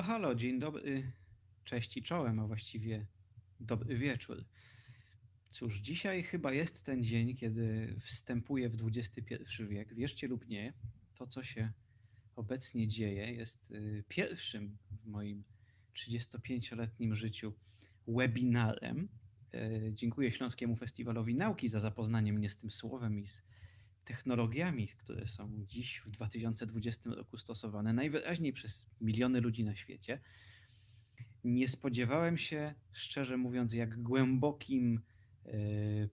Halo, halo, dzień dobry, cześć i czołem, a właściwie dobry wieczór. Cóż, dzisiaj chyba jest ten dzień, kiedy wstępuję w XXI wiek. Wierzcie lub nie, to co się obecnie dzieje jest pierwszym w moim 35-letnim życiu webinarem. Dziękuję Śląskiemu Festiwalowi Nauki za zapoznanie mnie z tym słowem i z technologiami, które są dziś w 2020 roku stosowane najwyraźniej przez miliony ludzi na świecie. Nie spodziewałem się, szczerze mówiąc, jak głębokim,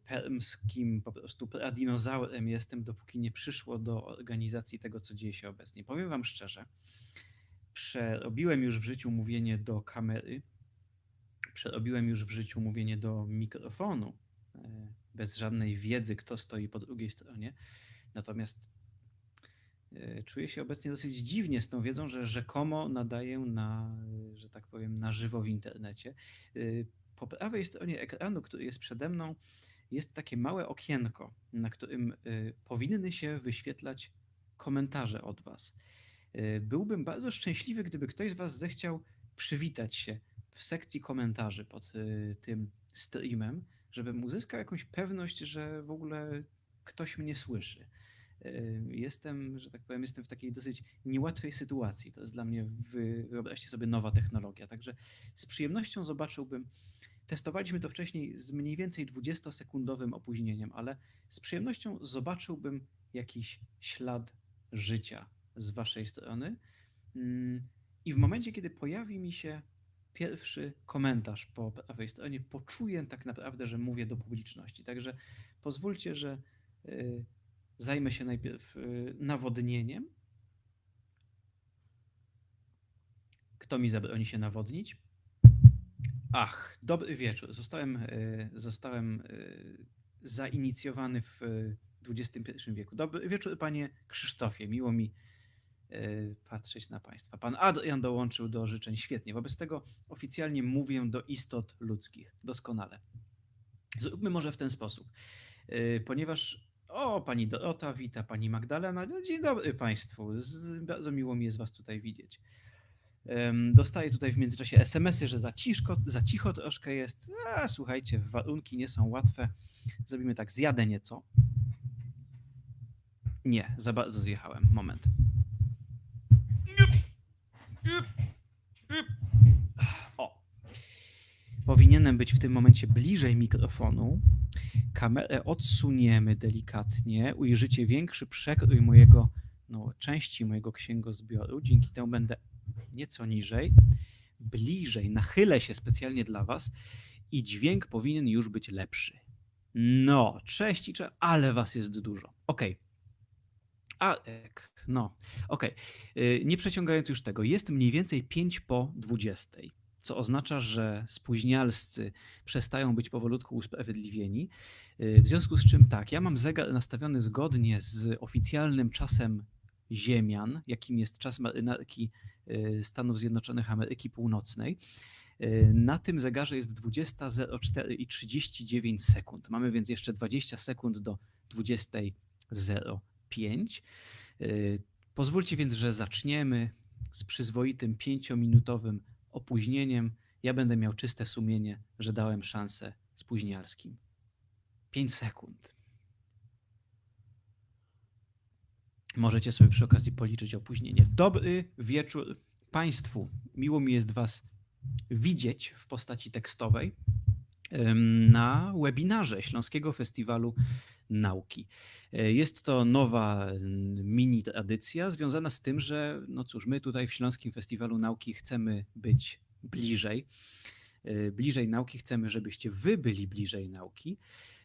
permskim, po prostu pradinozaurem jestem, dopóki nie przyszło do organizacji tego, co dzieje się obecnie. Powiem wam szczerze, przerobiłem już w życiu mówienie do kamery, przerobiłem już w życiu mówienie do mikrofonu, bez żadnej wiedzy, kto stoi po drugiej stronie. Natomiast czuję się obecnie dosyć dziwnie z tą wiedzą, że rzekomo nadaję na, że tak powiem, na żywo w internecie. Po prawej stronie ekranu, który jest przede mną, jest takie małe okienko, na którym powinny się wyświetlać komentarze od Was. Byłbym bardzo szczęśliwy, gdyby ktoś z Was zechciał przywitać się w sekcji komentarzy pod tym streamem, żebym uzyskał jakąś pewność, że w ogóle ktoś mnie słyszy. Jestem, że tak powiem, jestem w takiej dosyć niełatwej sytuacji. To jest dla mnie, wyobraźcie sobie, nowa technologia. Także z przyjemnością zobaczyłbym, testowaliśmy to wcześniej z mniej więcej 20-sekundowym opóźnieniem, ale z przyjemnością zobaczyłbym jakiś ślad życia z waszej strony. I w momencie, kiedy pojawi mi się pierwszy komentarz po prawej stronie, poczuję tak naprawdę, że mówię do publiczności. Także pozwólcie, że zajmę się najpierw nawodnieniem. Kto mi zabroni się nawodnić? Ach, dobry wieczór. Zostałem zainicjowany w XXI wieku. Dobry wieczór, panie Krzysztofie. Miło mi patrzeć na państwa. Pan Adrian dołączył do życzeń. Świetnie. Wobec tego oficjalnie mówię do istot ludzkich. Doskonale. Zróbmy może w ten sposób. Ponieważ pani Dorota, wita pani Magdalena. Dzień dobry państwu. Bardzo miło mi jest was tutaj widzieć. Dostaję tutaj w międzyczasie SMS-y, że za cicho troszkę jest. Słuchajcie, warunki nie są łatwe. Zrobimy tak, zjadę nieco. Nie, za bardzo zjechałem. Moment. O. Powinienem być w tym momencie bliżej mikrofonu. Kamerę odsuniemy delikatnie. Ujrzycie większy przekrój części mojego księgozbioru. Dzięki temu będę nieco niżej, bliżej, nachylę się specjalnie dla was i dźwięk powinien już być lepszy. No, cześć, ale was jest dużo. Okej. Okej. Nie przeciągając już tego, jest mniej więcej 5 po 20, co oznacza, że spóźnialscy przestają być powolutku usprawiedliwieni. W związku z czym tak, ja mam zegar nastawiony zgodnie z oficjalnym czasem ziemian, jakim jest czas marynarki Stanów Zjednoczonych Ameryki Północnej. Na tym zegarze jest 20:04 i 39 sekund. Mamy więc jeszcze 20 sekund do 20:05. Pozwólcie więc, że zaczniemy z przyzwoitym 5-minutowym opóźnieniem. Ja będę miał czyste sumienie, że dałem szansę spóźnialskim. 5 sekund. Możecie sobie przy okazji policzyć opóźnienie. Dobry wieczór państwu. Miło mi jest was widzieć w postaci tekstowej na webinarze Śląskiego Festiwalu Nauki. Jest to nowa mini tradycja związana z tym, że my tutaj w Śląskim Festiwalu Nauki chcemy być bliżej. Bliżej nauki chcemy, żebyście wy byli bliżej nauki.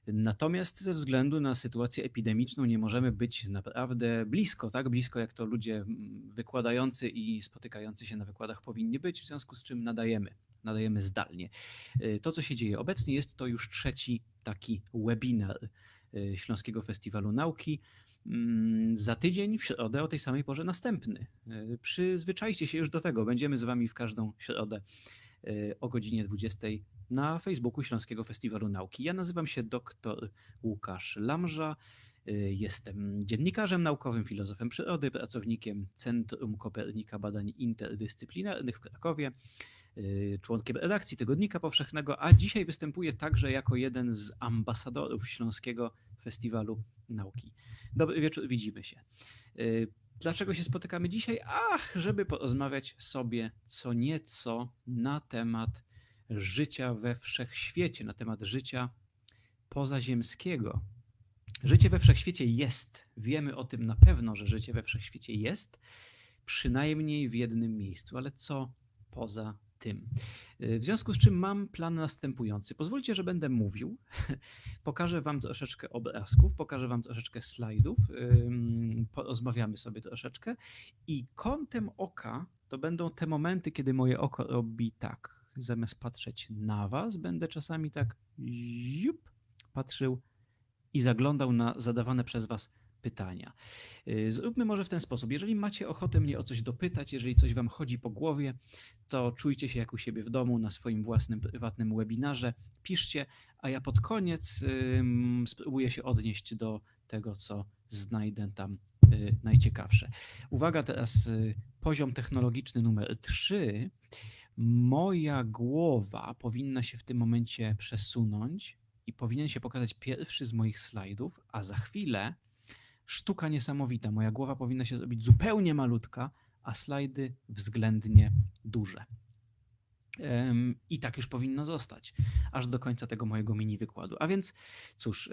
Natomiast ze względu na sytuację epidemiczną nie możemy być naprawdę blisko, tak blisko jak to ludzie wykładający i spotykający się na wykładach powinni być, w związku z czym nadajemy zdalnie. To, co się dzieje obecnie, jest to już trzeci taki webinar Śląskiego Festiwalu Nauki. Za tydzień w środę o tej samej porze następny. Przyzwyczajcie się już do tego, będziemy z wami w każdą środę o godzinie 20 na Facebooku Śląskiego Festiwalu Nauki. Ja nazywam się dr Łukasz Lamża Jestem dziennikarzem naukowym, filozofem przyrody, pracownikiem Centrum Kopernika Badań Interdyscyplinarnych w Krakowie, członkiem redakcji Tygodnika Powszechnego, a dzisiaj występuję także jako jeden z ambasadorów Śląskiego Festiwalu Nauki. Dobry wieczór, widzimy się. Dlaczego się spotykamy dzisiaj? Żeby porozmawiać sobie co nieco na temat życia we wszechświecie, na temat życia pozaziemskiego. Życie we wszechświecie jest. Wiemy o tym na pewno, że życie we wszechświecie jest, przynajmniej w jednym miejscu, ale co poza tym? W związku z czym mam plan następujący. Pozwólcie, że będę mówił. Pokażę wam troszeczkę obrazków, pokażę wam troszeczkę slajdów, porozmawiamy sobie troszeczkę i kątem oka to będą te momenty, kiedy moje oko robi tak. Zamiast patrzeć na was, będę czasami tak patrzył i zaglądał na zadawane przez was pytania. Zróbmy może w ten sposób. Jeżeli macie ochotę mnie o coś dopytać, jeżeli coś wam chodzi po głowie, to czujcie się jak u siebie w domu, na swoim własnym, prywatnym webinarze. Piszcie, a ja pod koniec spróbuję się odnieść do tego, co znajdę tam najciekawsze. Uwaga, teraz poziom technologiczny numer 3. Moja głowa powinna się w tym momencie przesunąć i powinien się pokazać pierwszy z moich slajdów, a za chwilę sztuka niesamowita. Moja głowa powinna się zrobić zupełnie malutka, a slajdy względnie duże. I tak już powinno zostać, aż do końca tego mojego mini wykładu. A więc cóż,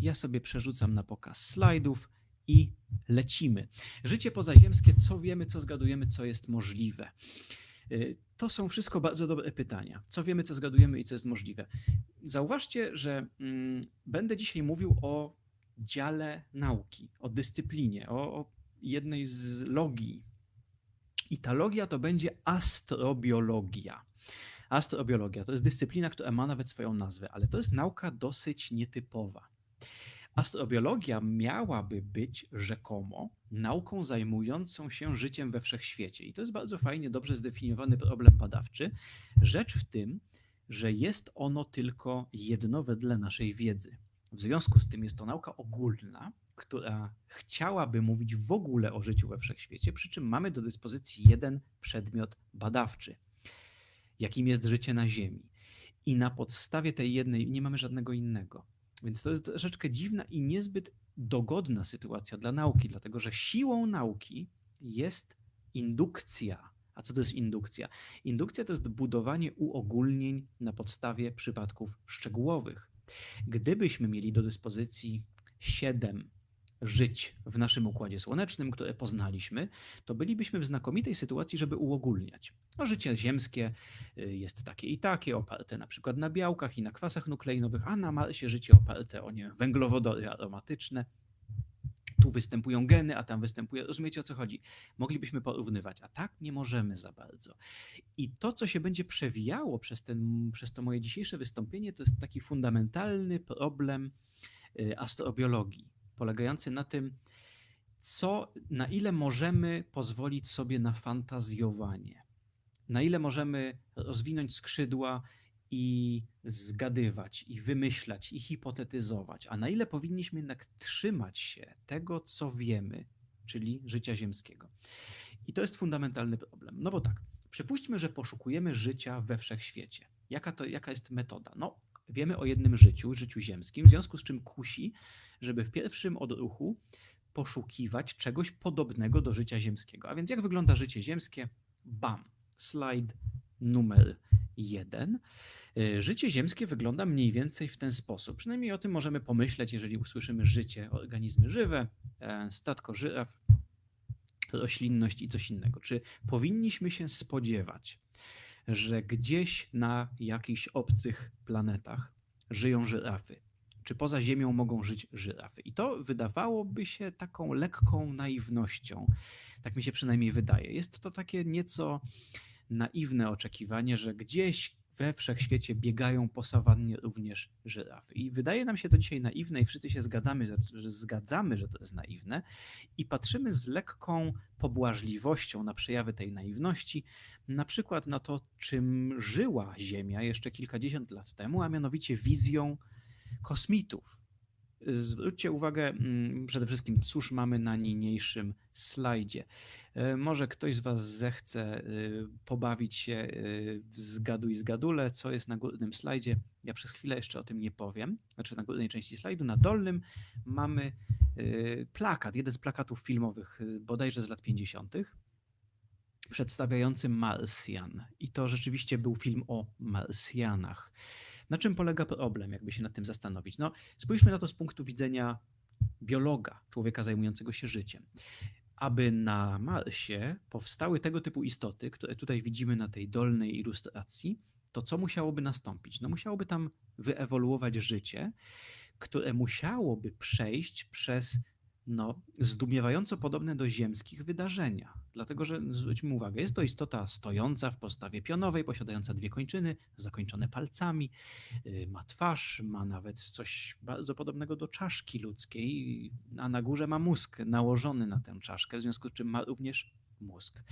ja sobie przerzucam na pokaz slajdów i lecimy. Życie pozaziemskie, co wiemy, co zgadujemy, co jest możliwe. To są wszystko bardzo dobre pytania. Co wiemy, co zgadujemy i co jest możliwe. Zauważcie, że będę dzisiaj mówił o dziale nauki, o dyscyplinie, o jednej z logii. I ta logia to będzie astrobiologia. Astrobiologia to jest dyscyplina, która ma nawet swoją nazwę, ale to jest nauka dosyć nietypowa. Astrobiologia miałaby być rzekomo nauką zajmującą się życiem we wszechświecie. I to jest bardzo fajnie, dobrze zdefiniowany problem badawczy. Rzecz w tym, że jest ono tylko jedno wedle naszej wiedzy. W związku z tym jest to nauka ogólna, która chciałaby mówić w ogóle o życiu we wszechświecie, przy czym mamy do dyspozycji jeden przedmiot badawczy, jakim jest życie na Ziemi. I na podstawie tej jednej nie mamy żadnego innego. Więc to jest troszeczkę dziwna i niezbyt dogodna sytuacja dla nauki, dlatego że siłą nauki jest indukcja. A co to jest indukcja? Indukcja to jest budowanie uogólnień na podstawie przypadków szczegółowych. Gdybyśmy mieli do dyspozycji 7 żyć w naszym Układzie Słonecznym, które poznaliśmy, to bylibyśmy w znakomitej sytuacji, żeby uogólniać. No, życie ziemskie jest takie i takie, oparte na przykład na białkach i na kwasach nukleinowych, a na Marsie życie oparte o węglowodory aromatyczne. Tu występują geny, a tam występuje, rozumiecie o co chodzi? Moglibyśmy porównywać, a tak nie możemy za bardzo. I to, co się będzie przewijało przez to moje dzisiejsze wystąpienie, to jest taki fundamentalny problem astrobiologii, polegający na tym, na ile możemy pozwolić sobie na fantazjowanie, na ile możemy rozwinąć skrzydła i zgadywać, i wymyślać, i hipotetyzować, a na ile powinniśmy jednak trzymać się tego, co wiemy, czyli życia ziemskiego. I to jest fundamentalny problem. No bo tak, przypuśćmy, że poszukujemy życia we wszechświecie. Jaka jest metoda? No, wiemy o jednym życiu ziemskim, w związku z czym kusi, żeby w pierwszym odruchu poszukiwać czegoś podobnego do życia ziemskiego. A więc jak wygląda życie ziemskie? Bam! Slajd numer 1. Życie ziemskie wygląda mniej więcej w ten sposób. Przynajmniej o tym możemy pomyśleć, jeżeli usłyszymy życie, organizmy żywe, statko żyraf, roślinność i coś innego. Czy powinniśmy się spodziewać, że gdzieś na jakichś obcych planetach żyją żyrafy? Czy poza Ziemią mogą żyć żyrafy? I to wydawałoby się taką lekką naiwnością. Tak mi się przynajmniej wydaje. Jest to takie nieco naiwne oczekiwanie, że gdzieś we wszechświecie biegają po sawannie również żyrafy. I wydaje nam się to dzisiaj naiwne i wszyscy się zgadzamy, że to jest naiwne i patrzymy z lekką pobłażliwością na przejawy tej naiwności, na przykład na to, czym żyła Ziemia jeszcze kilkadziesiąt lat temu, a mianowicie wizją kosmitów. Zwróćcie uwagę przede wszystkim, cóż mamy na niniejszym slajdzie. Może ktoś z Was zechce pobawić się w zgaduj zgadule, co jest na górnym slajdzie. Ja przez chwilę jeszcze o tym nie powiem. Znaczy na górnej części slajdu, na dolnym mamy plakat, jeden z plakatów filmowych, bodajże z lat 50., przedstawiający Marsjan. I to rzeczywiście był film o Marsjanach. Na czym polega problem, jakby się nad tym zastanowić? No, spójrzmy na to z punktu widzenia biologa, człowieka zajmującego się życiem. Aby na Marsie powstały tego typu istoty, które tutaj widzimy na tej dolnej ilustracji, to co musiałoby nastąpić? No musiałoby tam wyewoluować życie, które musiałoby przejść przez zdumiewająco podobne do ziemskich wydarzenia. Dlatego, że zwróćmy uwagę, jest to istota stojąca w postawie pionowej, posiadająca dwie kończyny, zakończone palcami, ma twarz, ma nawet coś bardzo podobnego do czaszki ludzkiej, a na górze ma mózg nałożony na tę czaszkę, w związku z czym ma również mózg.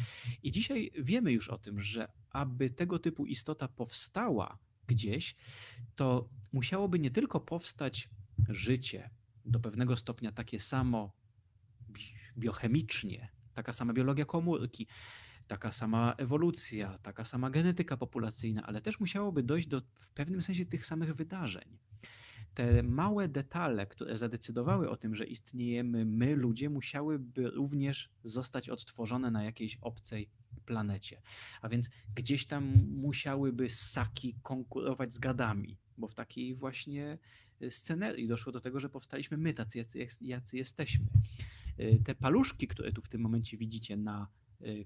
I dzisiaj wiemy już o tym, że aby tego typu istota powstała gdzieś, to musiałoby nie tylko powstać życie do pewnego stopnia takie samo biochemicznie, taka sama biologia komórki, taka sama ewolucja, taka sama genetyka populacyjna, ale też musiałoby dojść do w pewnym sensie tych samych wydarzeń. Te małe detale, które zadecydowały o tym, że istniejemy my, ludzie, musiałyby również zostać odtworzone na jakiejś obcej planecie. A więc gdzieś tam musiałyby ssaki konkurować z gadami, bo w takiej właśnie scenerii doszło do tego, że powstaliśmy my, tacy jacy jesteśmy. Te paluszki, które tu w tym momencie widzicie na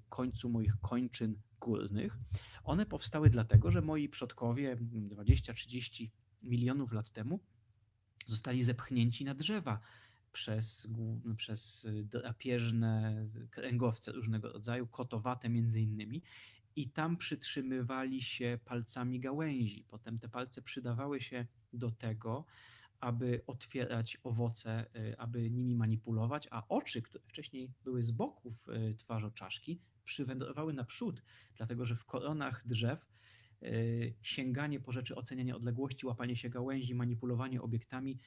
końcu moich kończyn górnych, one powstały dlatego, że moi przodkowie 20-30 milionów lat temu zostali zepchnięci na drzewa przez drapieżne kręgowce różnego rodzaju, kotowate między innymi, i tam przytrzymywali się palcami gałęzi. Potem te palce przydawały się do tego, aby otwierać owoce, aby nimi manipulować, a oczy, które wcześniej były z boków twarzoczaszki, przywędrowały naprzód, dlatego że w koronach drzew sięganie po rzeczy, ocenianie odległości, łapanie się gałęzi, manipulowanie obiektami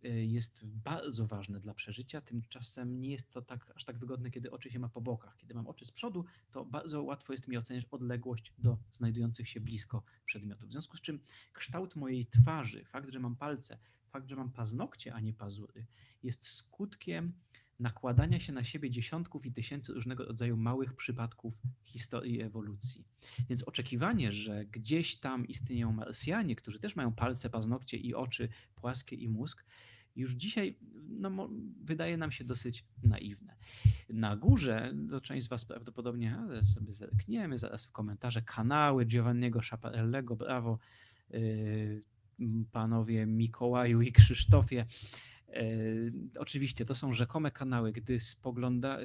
jest bardzo ważne dla przeżycia. Tymczasem nie jest to aż tak wygodne, kiedy oczy się ma po bokach. Kiedy mam oczy z przodu, to bardzo łatwo jest mi oceniać odległość do znajdujących się blisko przedmiotów. W związku z czym kształt mojej twarzy, fakt, że mam palce, fakt, że mam paznokcie, a nie pazury, jest skutkiem nakładania się na siebie dziesiątków i tysięcy różnego rodzaju małych przypadków historii ewolucji. Więc oczekiwanie, że gdzieś tam istnieją Marsjanie, którzy też mają palce, paznokcie i oczy płaskie i mózg, już dzisiaj wydaje nam się dosyć naiwne. Na górze, to część z Was prawdopodobnie, ale sobie zerkniemy zaraz w komentarze, kanały Giovanniego Schiaparellego, brawo, panowie Mikołaju i Krzysztofie. Oczywiście to są rzekome kanały.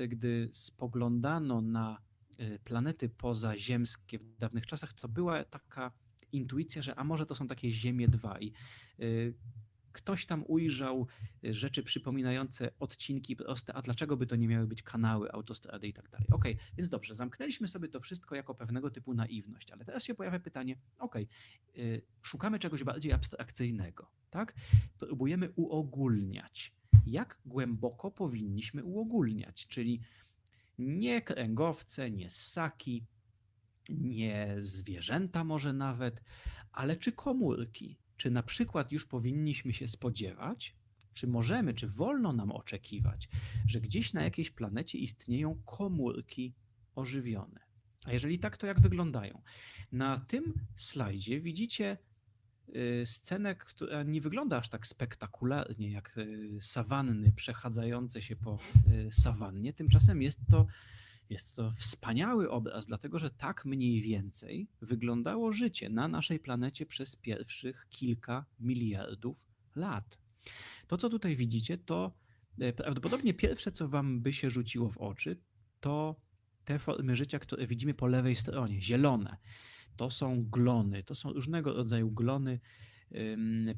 Gdy spoglądano na planety pozaziemskie w dawnych czasach, to była taka intuicja, że a może to są takie Ziemie 2 i ktoś tam ujrzał rzeczy przypominające odcinki proste, a dlaczego by to nie miały być kanały, autostrady i tak dalej. Okej, więc dobrze, zamknęliśmy sobie to wszystko jako pewnego typu naiwność, ale teraz się pojawia pytanie, szukamy czegoś bardziej abstrakcyjnego, tak? Próbujemy uogólniać. Jak głęboko powinniśmy uogólniać? Czyli nie kręgowce, nie ssaki, nie zwierzęta może nawet, ale czy komórki? Czy na przykład już powinniśmy się spodziewać, czy możemy, czy wolno nam oczekiwać, że gdzieś na jakiejś planecie istnieją komórki ożywione? A jeżeli tak, to jak wyglądają? Na tym slajdzie widzicie scenę, która nie wygląda aż tak spektakularnie jak sawanny przechadzające się po sawannie. Tymczasem jest to wspaniały obraz, dlatego że tak mniej więcej wyglądało życie na naszej planecie przez pierwszych kilka miliardów lat. To, co tutaj widzicie, to prawdopodobnie pierwsze, co wam by się rzuciło w oczy, to te formy życia, które widzimy po lewej stronie, zielone. To są glony, to są różnego rodzaju glony.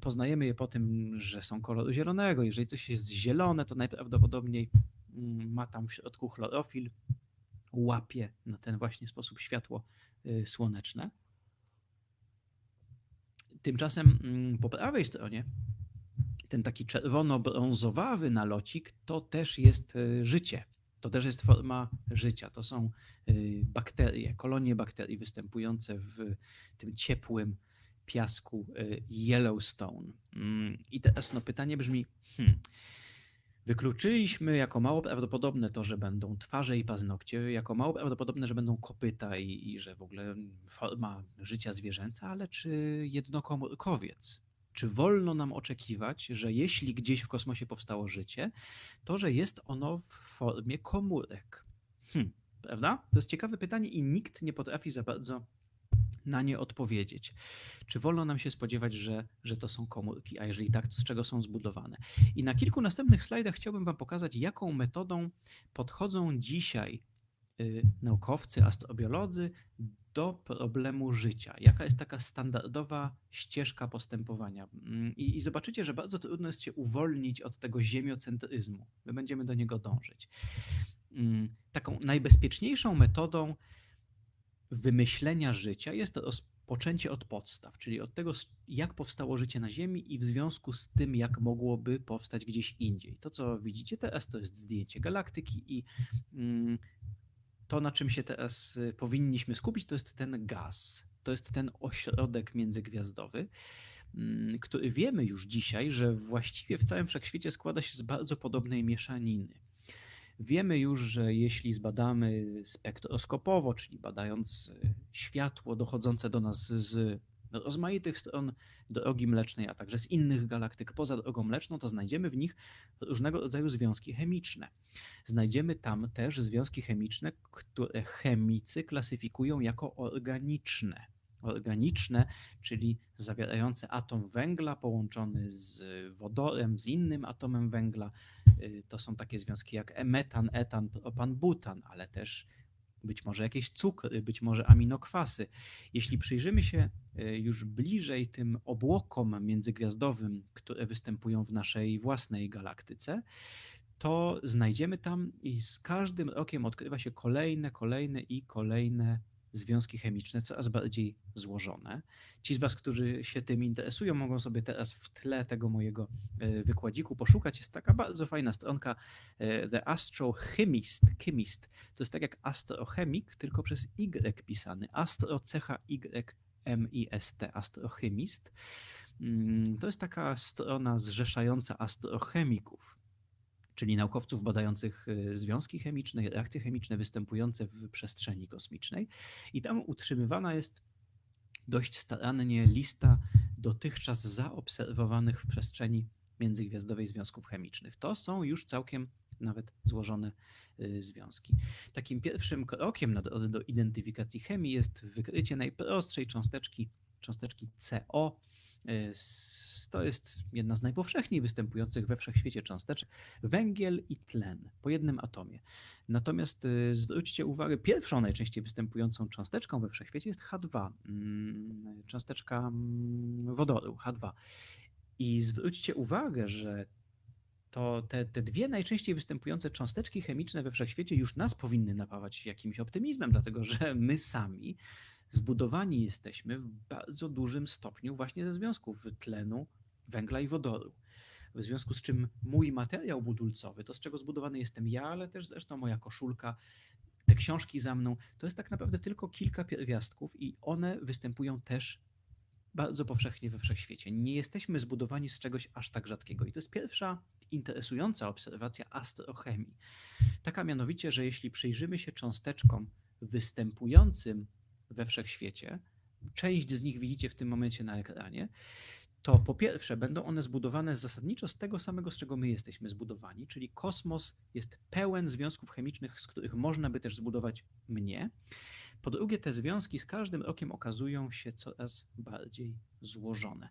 Poznajemy je po tym, że są koloru zielonego. Jeżeli coś jest zielone, to najprawdopodobniej ma tam w środku chlorofil, łapie na ten właśnie sposób światło słoneczne. Tymczasem po prawej stronie Ten taki czerwono-brązowawy nalocik to też jest życie. To też jest forma życia. To są bakterie, kolonie bakterii występujące w tym ciepłym piasku Yellowstone. I teraz pytanie brzmi, wykluczyliśmy jako mało prawdopodobne to, że będą twarze i paznokcie, jako mało prawdopodobne, że będą kopyta i że w ogóle forma życia zwierzęca, ale czy jednokomórkowiec? Czy wolno nam oczekiwać, że jeśli gdzieś w kosmosie powstało życie, to że jest ono w formie komórek? Prawda? To jest ciekawe pytanie i nikt nie potrafi za bardzo na nie odpowiedzieć. Czy wolno nam się spodziewać, że to są komórki, a jeżeli tak, to z czego są zbudowane? I na kilku następnych slajdach chciałbym Wam pokazać, jaką metodą podchodzą dzisiaj naukowcy, astrobiolodzy do problemu życia. Jaka jest taka standardowa ścieżka postępowania. I zobaczycie, że bardzo trudno jest się uwolnić od tego ziemiocentryzmu. My będziemy do niego dążyć. Taką najbezpieczniejszą metodą wymyślenia życia jest rozpoczęcie od podstaw, czyli od tego, jak powstało życie na Ziemi i w związku z tym, jak mogłoby powstać gdzieś indziej. To, co widzicie teraz, to jest zdjęcie galaktyki i to, na czym się teraz powinniśmy skupić, to jest ten gaz. To jest ten ośrodek międzygwiazdowy, który wiemy już dzisiaj, że właściwie w całym wszechświecie składa się z bardzo podobnej mieszaniny. Wiemy już, że jeśli zbadamy spektroskopowo, czyli badając światło dochodzące do nas z rozmaitych stron drogi mlecznej, a także z innych galaktyk poza drogą mleczną, to znajdziemy w nich różnego rodzaju związki chemiczne. Znajdziemy tam też związki chemiczne, które chemicy klasyfikują jako organiczne. Organiczne, czyli zawierające atom węgla połączony z wodorem, z innym atomem węgla. To są takie związki jak metan, etan, propan, butan, ale też być może jakieś cukry, być może aminokwasy. Jeśli przyjrzymy się już bliżej tym obłokom międzygwiazdowym, które występują w naszej własnej galaktyce, to znajdziemy tam i z każdym rokiem odkrywa się kolejne związki chemiczne, coraz bardziej złożone. Ci z Was, którzy się tym interesują, mogą sobie teraz w tle tego mojego wykładziku poszukać. Jest taka bardzo fajna stronka The Astrochemist. To jest tak jak astrochemik, tylko przez Y pisany. Astro, C-H-Y-M-I-S-T, Astrochemist. To jest taka strona zrzeszająca astrochemików, czyli naukowców badających związki chemiczne, reakcje chemiczne występujące w przestrzeni kosmicznej. I tam utrzymywana jest dość starannie lista dotychczas zaobserwowanych w przestrzeni międzygwiazdowej związków chemicznych. To są już całkiem nawet złożone związki. Takim pierwszym krokiem na drodze do identyfikacji chemii jest wykrycie najprostszej cząsteczki CO. To jest jedna z najpowszechniej występujących we wszechświecie cząsteczek, węgiel i tlen po jednym atomie. Natomiast zwróćcie uwagę, pierwszą najczęściej występującą cząsteczką we wszechświecie jest H2, cząsteczka wodoru H2. I zwróćcie uwagę, że to te dwie najczęściej występujące cząsteczki chemiczne we wszechświecie już nas powinny napawać jakimś optymizmem, dlatego że my sami zbudowani jesteśmy w bardzo dużym stopniu właśnie ze związków tlenu, węgla i wodoru. W związku z czym mój materiał budulcowy, to z czego zbudowany jestem ja, ale też zresztą moja koszulka, te książki za mną, to jest tak naprawdę tylko kilka pierwiastków i one występują też bardzo powszechnie we wszechświecie. Nie jesteśmy zbudowani z czegoś aż tak rzadkiego. I to jest pierwsza interesująca obserwacja astrochemii. Taka mianowicie, że jeśli przyjrzymy się cząsteczkom występującym we wszechświecie, część z nich widzicie w tym momencie na ekranie, to po pierwsze będą one zbudowane zasadniczo z tego samego, z czego my jesteśmy zbudowani, czyli kosmos jest pełen związków chemicznych, z których można by też zbudować mnie. Po drugie, te związki z każdym rokiem okazują się coraz bardziej złożone.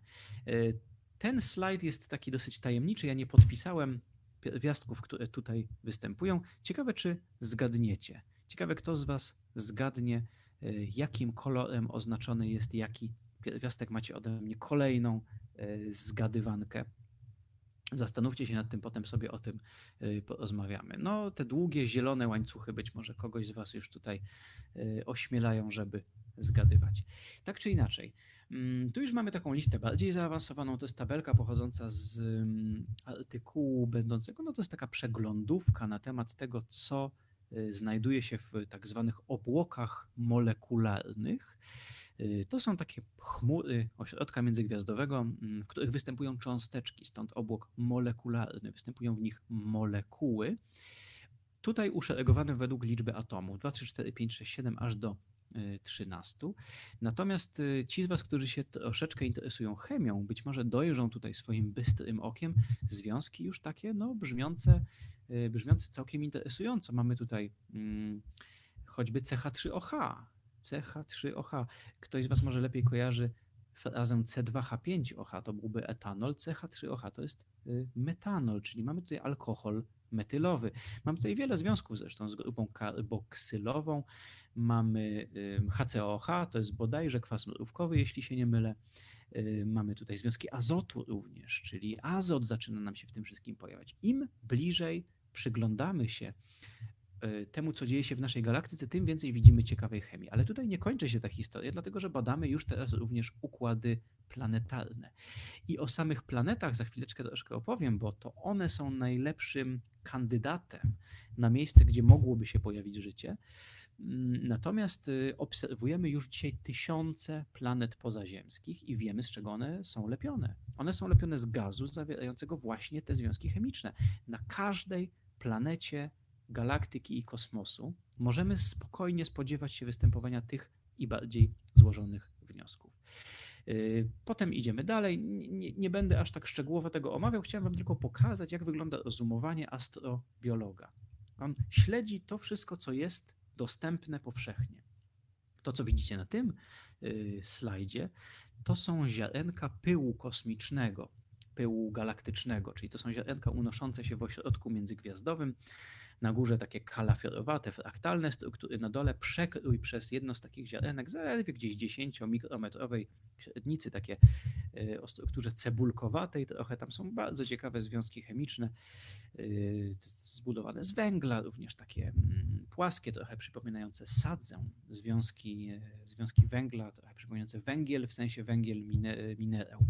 Ten slajd jest taki dosyć tajemniczy, ja nie podpisałem pierwiastków, które tutaj występują. Ciekawe, czy zgadniecie. Ciekawe, kto z Was zgadnie, jakim kolorem oznaczony jest jaki pierwiastek. Macie ode mnie kolejną zgadywankę. Zastanówcie się nad tym, potem sobie o tym porozmawiamy. No, te długie, zielone łańcuchy być może kogoś z Was już tutaj ośmielają, żeby zgadywać. Tak czy inaczej, tu już mamy taką listę bardziej zaawansowaną. To jest tabelka pochodząca z artykułu będącego, no to jest taka przeglądówka na temat tego, co znajduje się w tak zwanych obłokach molekularnych. To są takie chmury ośrodka międzygwiazdowego, w których występują cząsteczki, stąd obłok molekularny. Występują w nich molekuły. Tutaj uszeregowane według liczby atomów 2, 3, 4, 5, 6, 7 aż do 13. Natomiast ci z Was, którzy się troszeczkę interesują chemią, być może dojrzą tutaj swoim bystrym okiem związki już takie no, brzmiące całkiem interesująco. Mamy tutaj choćby CH3OH. CH3OH. Ktoś z Was może lepiej kojarzy frazę C2H5OH, to byłby etanol. CH3OH to jest metanol, czyli mamy tutaj alkohol metylowy. Mamy tutaj wiele związków zresztą z grupą karboksylową. Mamy HCOH, to jest bodajże kwas mrówkowy, jeśli się nie mylę. Mamy tutaj związki azotu również, czyli azot zaczyna nam się w tym wszystkim pojawiać. Im bliżej przyglądamy się temu, co dzieje się w naszej galaktyce, tym więcej widzimy ciekawej chemii. Ale tutaj nie kończy się ta historia, dlatego że badamy już teraz również układy planetarne. I o samych planetach za chwileczkę troszkę opowiem, bo to one są najlepszym kandydatem na miejsce, gdzie mogłoby się pojawić życie. Natomiast obserwujemy już dzisiaj tysiące planet pozaziemskich i wiemy, z czego one są lepione. One są lepione z gazu zawierającego właśnie te związki chemiczne. Na każdej planecie galaktyki i kosmosu możemy spokojnie spodziewać się występowania tych i bardziej złożonych wniosków. Potem idziemy dalej. Nie będę aż tak szczegółowo tego omawiał. Chciałem Wam tylko pokazać, jak wygląda rozumowanie astrobiologa. On śledzi to wszystko, co jest dostępne powszechnie. To, co widzicie na tym slajdzie, to są ziarenka pyłu kosmicznego, pyłu galaktycznego, czyli to są ziarenka unoszące się w ośrodku międzygwiazdowym. Na górze takie kalafiorowate, fraktalne struktury, na dole przekrój przez jedno z takich ziarenek, zaledwie gdzieś 10-mikrometrowej średnicy, takie o strukturze cebulkowatej trochę. Tam są bardzo ciekawe związki chemiczne, zbudowane z węgla, również takie płaskie, trochę przypominające sadzę, związki węgla, trochę przypominające węgiel, w sensie węgiel minerał.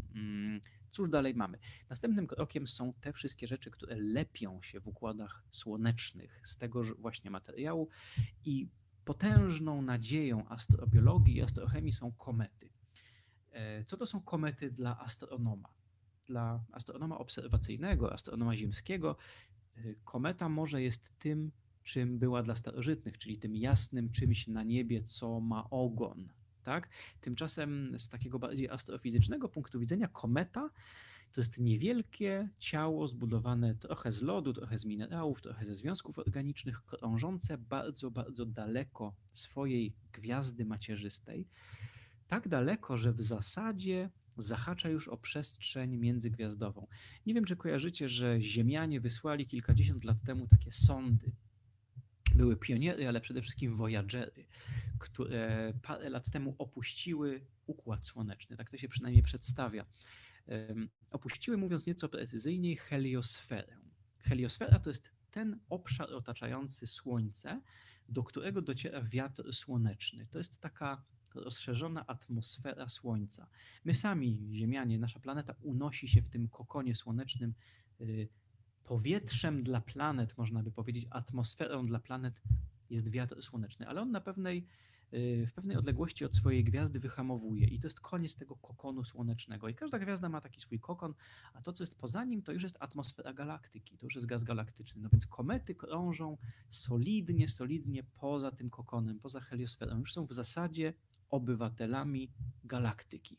Cóż dalej mamy? Następnym krokiem są te wszystkie rzeczy, które lepią się w układach słonecznych z tego właśnie materiału i potężną nadzieją astrobiologii i astrochemii są komety. Co to są komety dla astronoma? Dla astronoma obserwacyjnego, astronoma ziemskiego, kometa może jest tym, czym była dla starożytnych, czyli tym jasnym czymś na niebie, co ma ogon. Tak? Tymczasem z takiego bardziej astrofizycznego punktu widzenia kometa to jest niewielkie ciało zbudowane trochę z lodu, trochę z minerałów, trochę ze związków organicznych, krążące bardzo, bardzo daleko swojej gwiazdy macierzystej. Tak daleko, że w zasadzie zahacza już o przestrzeń międzygwiazdową. Nie wiem, czy kojarzycie, że Ziemianie wysłali kilkadziesiąt lat temu takie sondy. Były pioniery, ale przede wszystkim Voyagery, które parę lat temu opuściły Układ Słoneczny. Tak to się przynajmniej przedstawia. Opuściły, mówiąc nieco precyzyjniej, heliosferę. Heliosfera to jest ten obszar otaczający Słońce, do którego dociera wiatr słoneczny. To jest taka rozszerzona atmosfera Słońca. My sami, Ziemianie, nasza planeta unosi się w tym kokonie słonecznym. Powietrzem dla planet, można by powiedzieć, atmosferą dla planet jest wiatr słoneczny, ale on w pewnej odległości od swojej gwiazdy wyhamowuje i to jest koniec tego kokonu słonecznego. I każda gwiazda ma taki swój kokon, a to, co jest poza nim, to już jest atmosfera galaktyki, to już jest gaz galaktyczny. No więc komety krążą solidnie poza tym kokonem, poza heliosferą. Już są w zasadzie obywatelami galaktyki.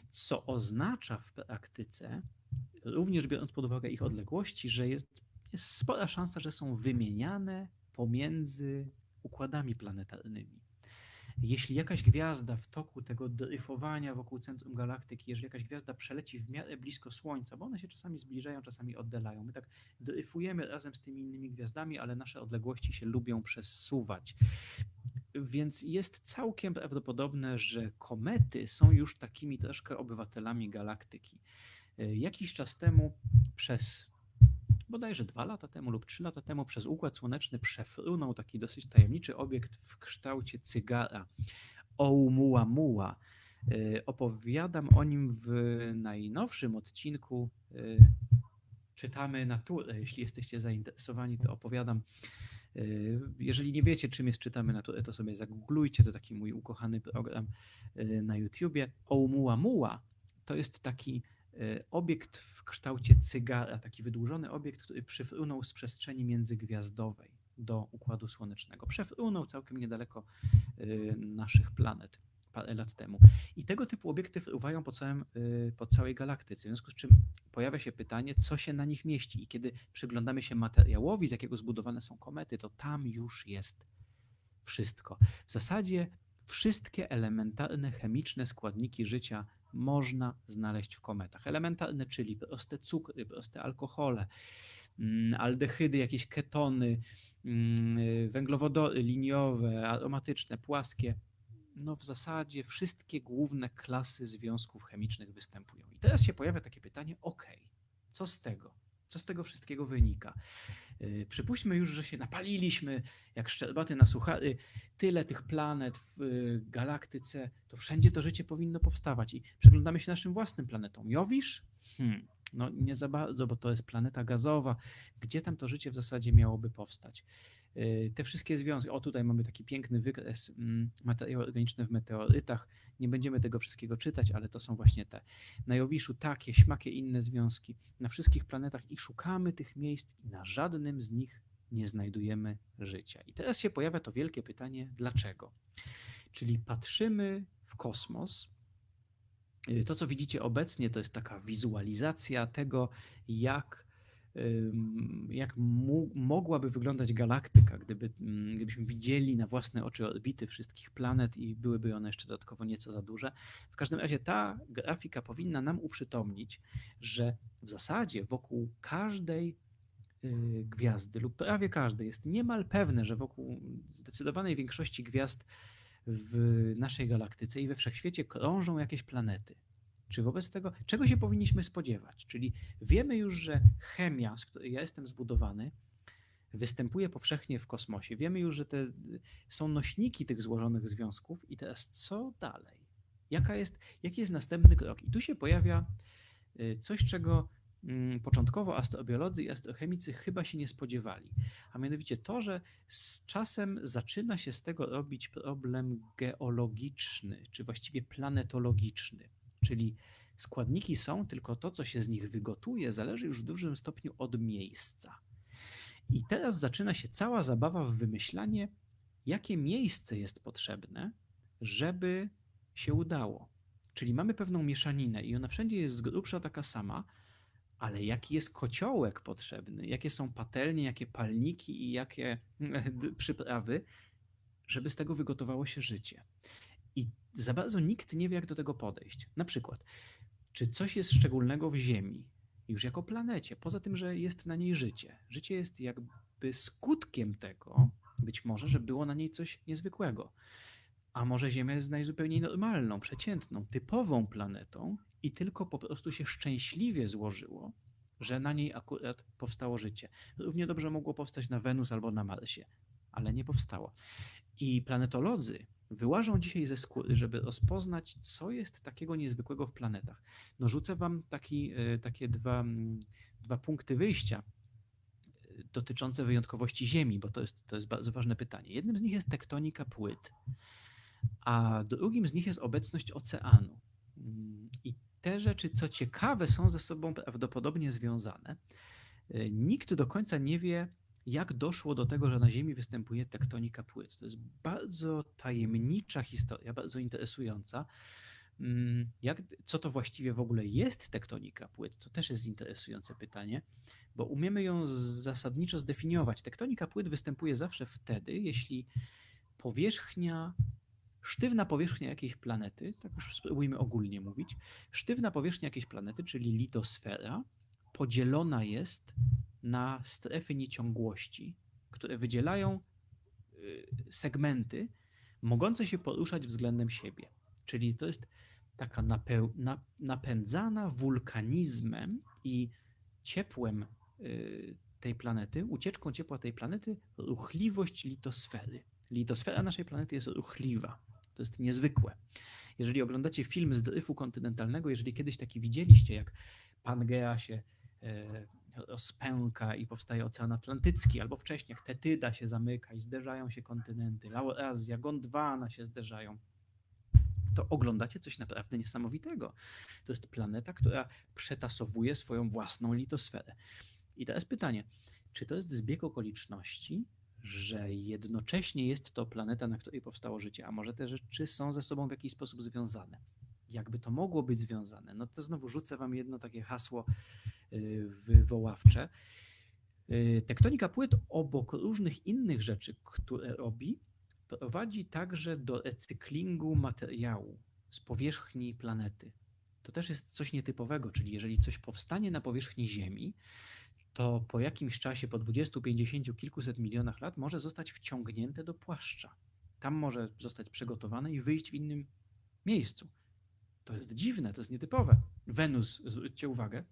Co oznacza w praktyce, również biorąc pod uwagę ich odległości, że jest spora szansa, że są wymieniane pomiędzy układami planetarnymi. Jeśli jakaś gwiazda w toku tego dryfowania wokół centrum galaktyki, jeżeli jakaś gwiazda przeleci w miarę blisko Słońca, bo one się czasami zbliżają, czasami oddalają. My tak dryfujemy razem z tymi innymi gwiazdami, ale nasze odległości się lubią przesuwać. Więc jest całkiem prawdopodobne, że komety są już takimi troszkę obywatelami galaktyki. Jakiś czas temu przez bodajże 2 lata temu lub 3 lata temu przez Układ Słoneczny przefrunął taki dosyć tajemniczy obiekt w kształcie cygara, Oumuamua. Opowiadam o nim w najnowszym odcinku Czytamy Naturę. Jeśli jesteście zainteresowani, to opowiadam. Jeżeli nie wiecie, czym jest Czytamy Naturę, to sobie zagooglujcie. To taki mój ukochany program na YouTubie. Oumuamua to jest taki obiekt w kształcie cygara, taki wydłużony obiekt, który przyfrunął z przestrzeni międzygwiazdowej do Układu Słonecznego. Przefrunął całkiem niedaleko naszych planet parę lat temu. I tego typu obiekty fruwają po całej galaktyce, w związku z czym pojawia się pytanie, co się na nich mieści. I kiedy przyglądamy się materiałowi, z jakiego zbudowane są komety, to tam już jest wszystko. W zasadzie wszystkie elementarne chemiczne składniki życia można znaleźć w kometach. Elementarne, czyli proste cukry, proste alkohole, aldehydy, jakieś ketony, węglowodory liniowe, aromatyczne, płaskie. No w zasadzie wszystkie główne klasy związków chemicznych występują. I teraz się pojawia takie pytanie, co z tego? Co z tego wszystkiego wynika? Przypuśćmy już, że się napaliliśmy jak szczerbaty na suchary, tyle tych planet w galaktyce, to wszędzie to życie powinno powstawać i przyglądamy się naszym własnym planetom. Jowisz? No nie za bardzo, bo to jest planeta gazowa. Gdzie tam to życie w zasadzie miałoby powstać? Te wszystkie związki, tutaj mamy taki piękny wykres materiału organiczne w meteorytach, nie będziemy tego wszystkiego czytać, ale to są właśnie te. Na Jowiszu takie, śmakie inne związki, na wszystkich planetach i szukamy tych miejsc i na żadnym z nich nie znajdujemy życia. I teraz się pojawia to wielkie pytanie, dlaczego? Czyli patrzymy w kosmos. To, co widzicie obecnie, to jest taka wizualizacja tego, jak mogłaby wyglądać galaktyka, gdybyśmy widzieli na własne oczy orbity wszystkich planet i byłyby one jeszcze dodatkowo nieco za duże. W każdym razie ta grafika powinna nam uprzytomnić, że w zasadzie wokół każdej gwiazdy lub prawie każdej jest niemal pewne, że wokół zdecydowanej większości gwiazd w naszej galaktyce i we wszechświecie krążą jakieś planety. Czy wobec tego, czego się powinniśmy spodziewać? Czyli wiemy już, że chemia, z której ja jestem zbudowany, występuje powszechnie w kosmosie. Wiemy już, że są nośniki tych złożonych związków i teraz co dalej? Jaki jest następny krok? I tu się pojawia coś, czego początkowo astrobiolodzy i astrochemicy chyba się nie spodziewali. A mianowicie to, że z czasem zaczyna się z tego robić problem geologiczny, czy właściwie planetologiczny. Czyli składniki są, tylko to, co się z nich wygotuje, zależy już w dużym stopniu od miejsca. I teraz zaczyna się cała zabawa w wymyślanie, jakie miejsce jest potrzebne, żeby się udało. Czyli mamy pewną mieszaninę i ona wszędzie jest z grubsza taka sama, ale jaki jest kociołek potrzebny, jakie są patelnie, jakie palniki i jakie przyprawy, żeby z tego wygotowało się życie. I za bardzo nikt nie wie, jak do tego podejść. Na przykład, czy coś jest szczególnego w Ziemi, już jako planecie, poza tym, że jest na niej życie. Życie jest jakby skutkiem tego, być może, że było na niej coś niezwykłego. A może Ziemia jest najzupełniej normalną, przeciętną, typową planetą i tylko po prostu się szczęśliwie złożyło, że na niej akurat powstało życie. Równie dobrze mogło powstać na Wenus albo na Marsie, ale nie powstało. I planetolodzy wyłażą dzisiaj ze skóry, żeby rozpoznać, co jest takiego niezwykłego w planetach. No rzucę wam takie dwa punkty wyjścia dotyczące wyjątkowości Ziemi, bo to jest bardzo ważne pytanie. Jednym z nich jest tektonika płyt, a drugim z nich jest obecność oceanu. I te rzeczy, co ciekawe, są ze sobą prawdopodobnie związane. Nikt do końca nie wie, jak doszło do tego, że na Ziemi występuje tektonika płyt. To jest bardzo tajemnicza historia, bardzo interesująca. Co to właściwie w ogóle jest tektonika płyt? To też jest interesujące pytanie, bo umiemy ją zasadniczo zdefiniować. Tektonika płyt występuje zawsze wtedy, jeśli sztywna powierzchnia jakiejś planety, tak już spróbujmy ogólnie mówić, sztywna powierzchnia jakiejś planety, czyli litosfera, podzielona jest na strefy nieciągłości, które wydzielają segmenty mogące się poruszać względem siebie. Czyli to jest taka napędzana wulkanizmem i ciepłem tej planety, ucieczką ciepła tej planety, ruchliwość litosfery. Litosfera naszej planety jest ruchliwa. To jest niezwykłe. Jeżeli oglądacie film z dryfu kontynentalnego, jeżeli kiedyś taki widzieliście, jak Pangea się rozpęka i powstaje Ocean Atlantycki, albo wcześniej jak Tetyda się zamyka i zderzają się kontynenty, Laurazja, Gondwana się zderzają, to oglądacie coś naprawdę niesamowitego. To jest planeta, która przetasowuje swoją własną litosferę. I teraz pytanie, czy to jest zbieg okoliczności, że jednocześnie jest to planeta, na której powstało życie, a może te rzeczy są ze sobą w jakiś sposób związane? Jakby to mogło być związane? No to znowu rzucę wam jedno takie hasło wywoławcze. Tektonika płyt obok różnych innych rzeczy, które robi, prowadzi także do recyklingu materiału z powierzchni planety. To też jest coś nietypowego, czyli jeżeli coś powstanie na powierzchni Ziemi, to po jakimś czasie, po 20, 50, kilkuset milionach lat może zostać wciągnięte do płaszcza. Tam może zostać przygotowane i wyjść w innym miejscu. To jest dziwne, to jest nietypowe. Wenus, zwróćcie uwagę,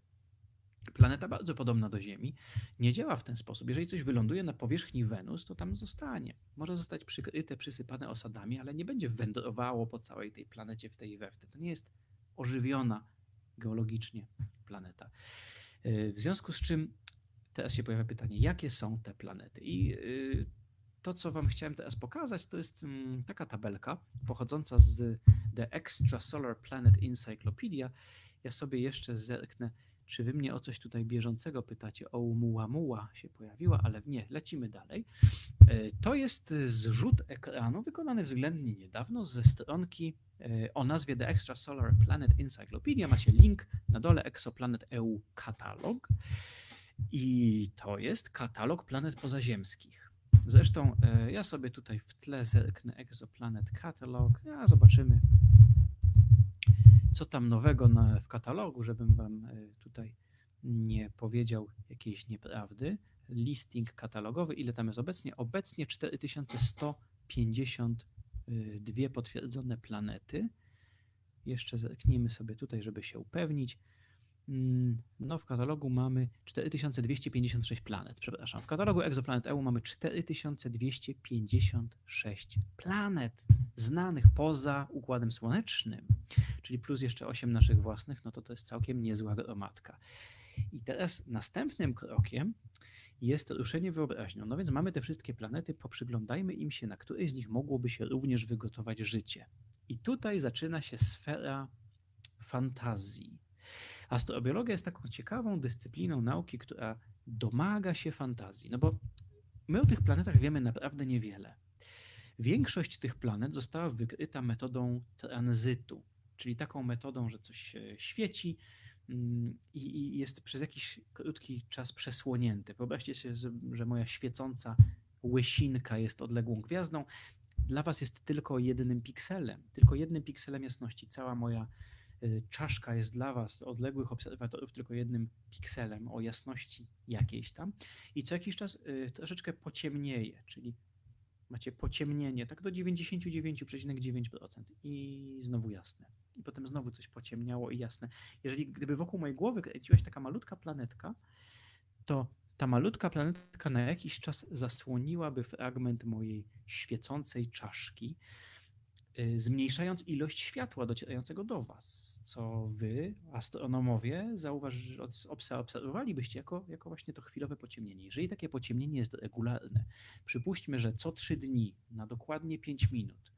planeta bardzo podobna do Ziemi, nie działa w ten sposób. Jeżeli coś wyląduje na powierzchni Wenus, to tam zostanie. Może zostać przykryte, przysypane osadami, ale nie będzie wędrowało po całej tej planecie w tej i we w tej. To nie jest ożywiona geologicznie planeta. W związku z czym teraz się pojawia pytanie, jakie są te planety? I to, co wam chciałem teraz pokazać, to jest taka tabelka pochodząca z The Extrasolar Planet Encyclopedia. Ja sobie jeszcze zerknę, czy wy mnie o coś tutaj bieżącego pytacie. O Oumuamua się pojawiła, ale nie, lecimy dalej. To jest zrzut ekranu wykonany względnie niedawno ze stronki o nazwie The Extrasolar Planet Encyclopedia. Macie link na dole Exoplanet EU katalog i to jest katalog planet pozaziemskich. Zresztą ja sobie tutaj w tle zerknę Exoplanet Catalog, a zobaczymy, co tam nowego w katalogu, żebym wam tutaj nie powiedział jakiejś nieprawdy. Listing katalogowy, ile tam jest obecnie? Obecnie 4152 potwierdzone planety. Jeszcze zerknijmy sobie tutaj, żeby się upewnić. No w katalogu mamy 4256 planet, przepraszam. W katalogu Exoplanet EU mamy 4256 planet znanych poza Układem Słonecznym, czyli plus jeszcze 8 naszych własnych, no to jest całkiem niezła gromadka. I teraz następnym krokiem jest ruszenie wyobraźnią. No więc mamy te wszystkie planety, poprzyglądajmy im się, na której z nich mogłoby się również wygotować życie. I tutaj zaczyna się sfera fantazji. Astrobiologia jest taką ciekawą dyscypliną nauki, która domaga się fantazji, no bo my o tych planetach wiemy naprawdę niewiele. Większość tych planet została wykryta metodą tranzytu, czyli taką metodą, że coś się świeci i jest przez jakiś krótki czas przesłonięte. Wyobraźcie sobie, że moja świecąca łysinka jest odległą gwiazdą. Dla was jest tylko jednym pikselem jasności. Cała moja czaszka jest dla was, odległych obserwatorów, tylko jednym pikselem o jasności jakiejś tam i co jakiś czas troszeczkę pociemnieje, czyli macie pociemnienie tak do 99,9% i znowu jasne. I potem znowu coś pociemniało i jasne. Gdyby wokół mojej głowy kręciła się taka malutka planetka, to ta malutka planetka na jakiś czas zasłoniłaby fragment mojej świecącej czaszki, zmniejszając ilość światła docierającego do was, co wy, astronomowie, obserwowalibyście jako właśnie to chwilowe pociemnienie. Jeżeli takie pociemnienie jest regularne, przypuśćmy, że co 3 dni na dokładnie 5 minut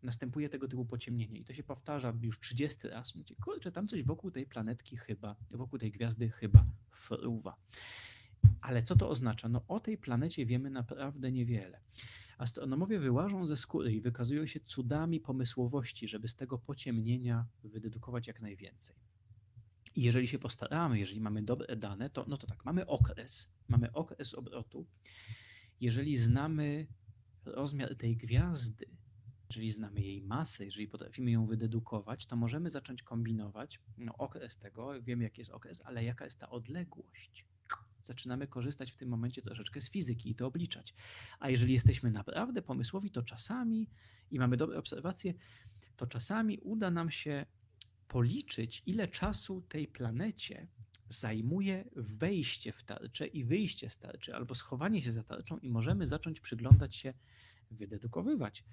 następuje tego typu pociemnienie i to się powtarza już 30 raz, mówicie, kurczę, tam coś wokół tej planetki chyba, wokół tej gwiazdy chyba fruwa. Ale co to oznacza? No o tej planecie wiemy naprawdę niewiele. Astronomowie wyłażą ze skóry i wykazują się cudami pomysłowości, żeby z tego pociemnienia wydedukować jak najwięcej. I jeżeli się postaramy, jeżeli mamy dobre dane, to tak, mamy okres obrotu. Jeżeli znamy rozmiar tej gwiazdy, jeżeli znamy jej masę, jeżeli potrafimy ją wydedukować, to możemy zacząć kombinować, okres tego, wiemy jaki jest okres, ale jaka jest ta odległość. Zaczynamy korzystać w tym momencie troszeczkę z fizyki i to obliczać. A jeżeli jesteśmy naprawdę pomysłowi, to czasami, i mamy dobre obserwacje, to czasami uda nam się policzyć, ile czasu tej planecie zajmuje wejście w tarczę i wyjście z tarczy, albo schowanie się za tarczą i możemy zacząć przyglądać się, wydedukowywać,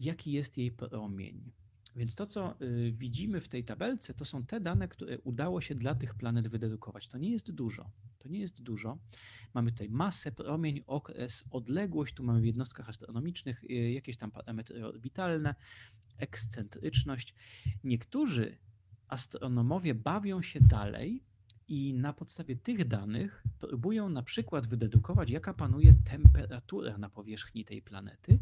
jaki jest jej promień. Więc to, co widzimy w tej tabelce, to są te dane, które udało się dla tych planet wydedukować. To nie jest dużo. To nie jest dużo. Mamy tutaj masę, promień, okres, odległość. Tu mamy w jednostkach astronomicznych jakieś tam parametry orbitalne, ekscentryczność. Niektórzy astronomowie bawią się dalej i na podstawie tych danych próbują na przykład wydedukować, jaka panuje temperatura na powierzchni tej planety,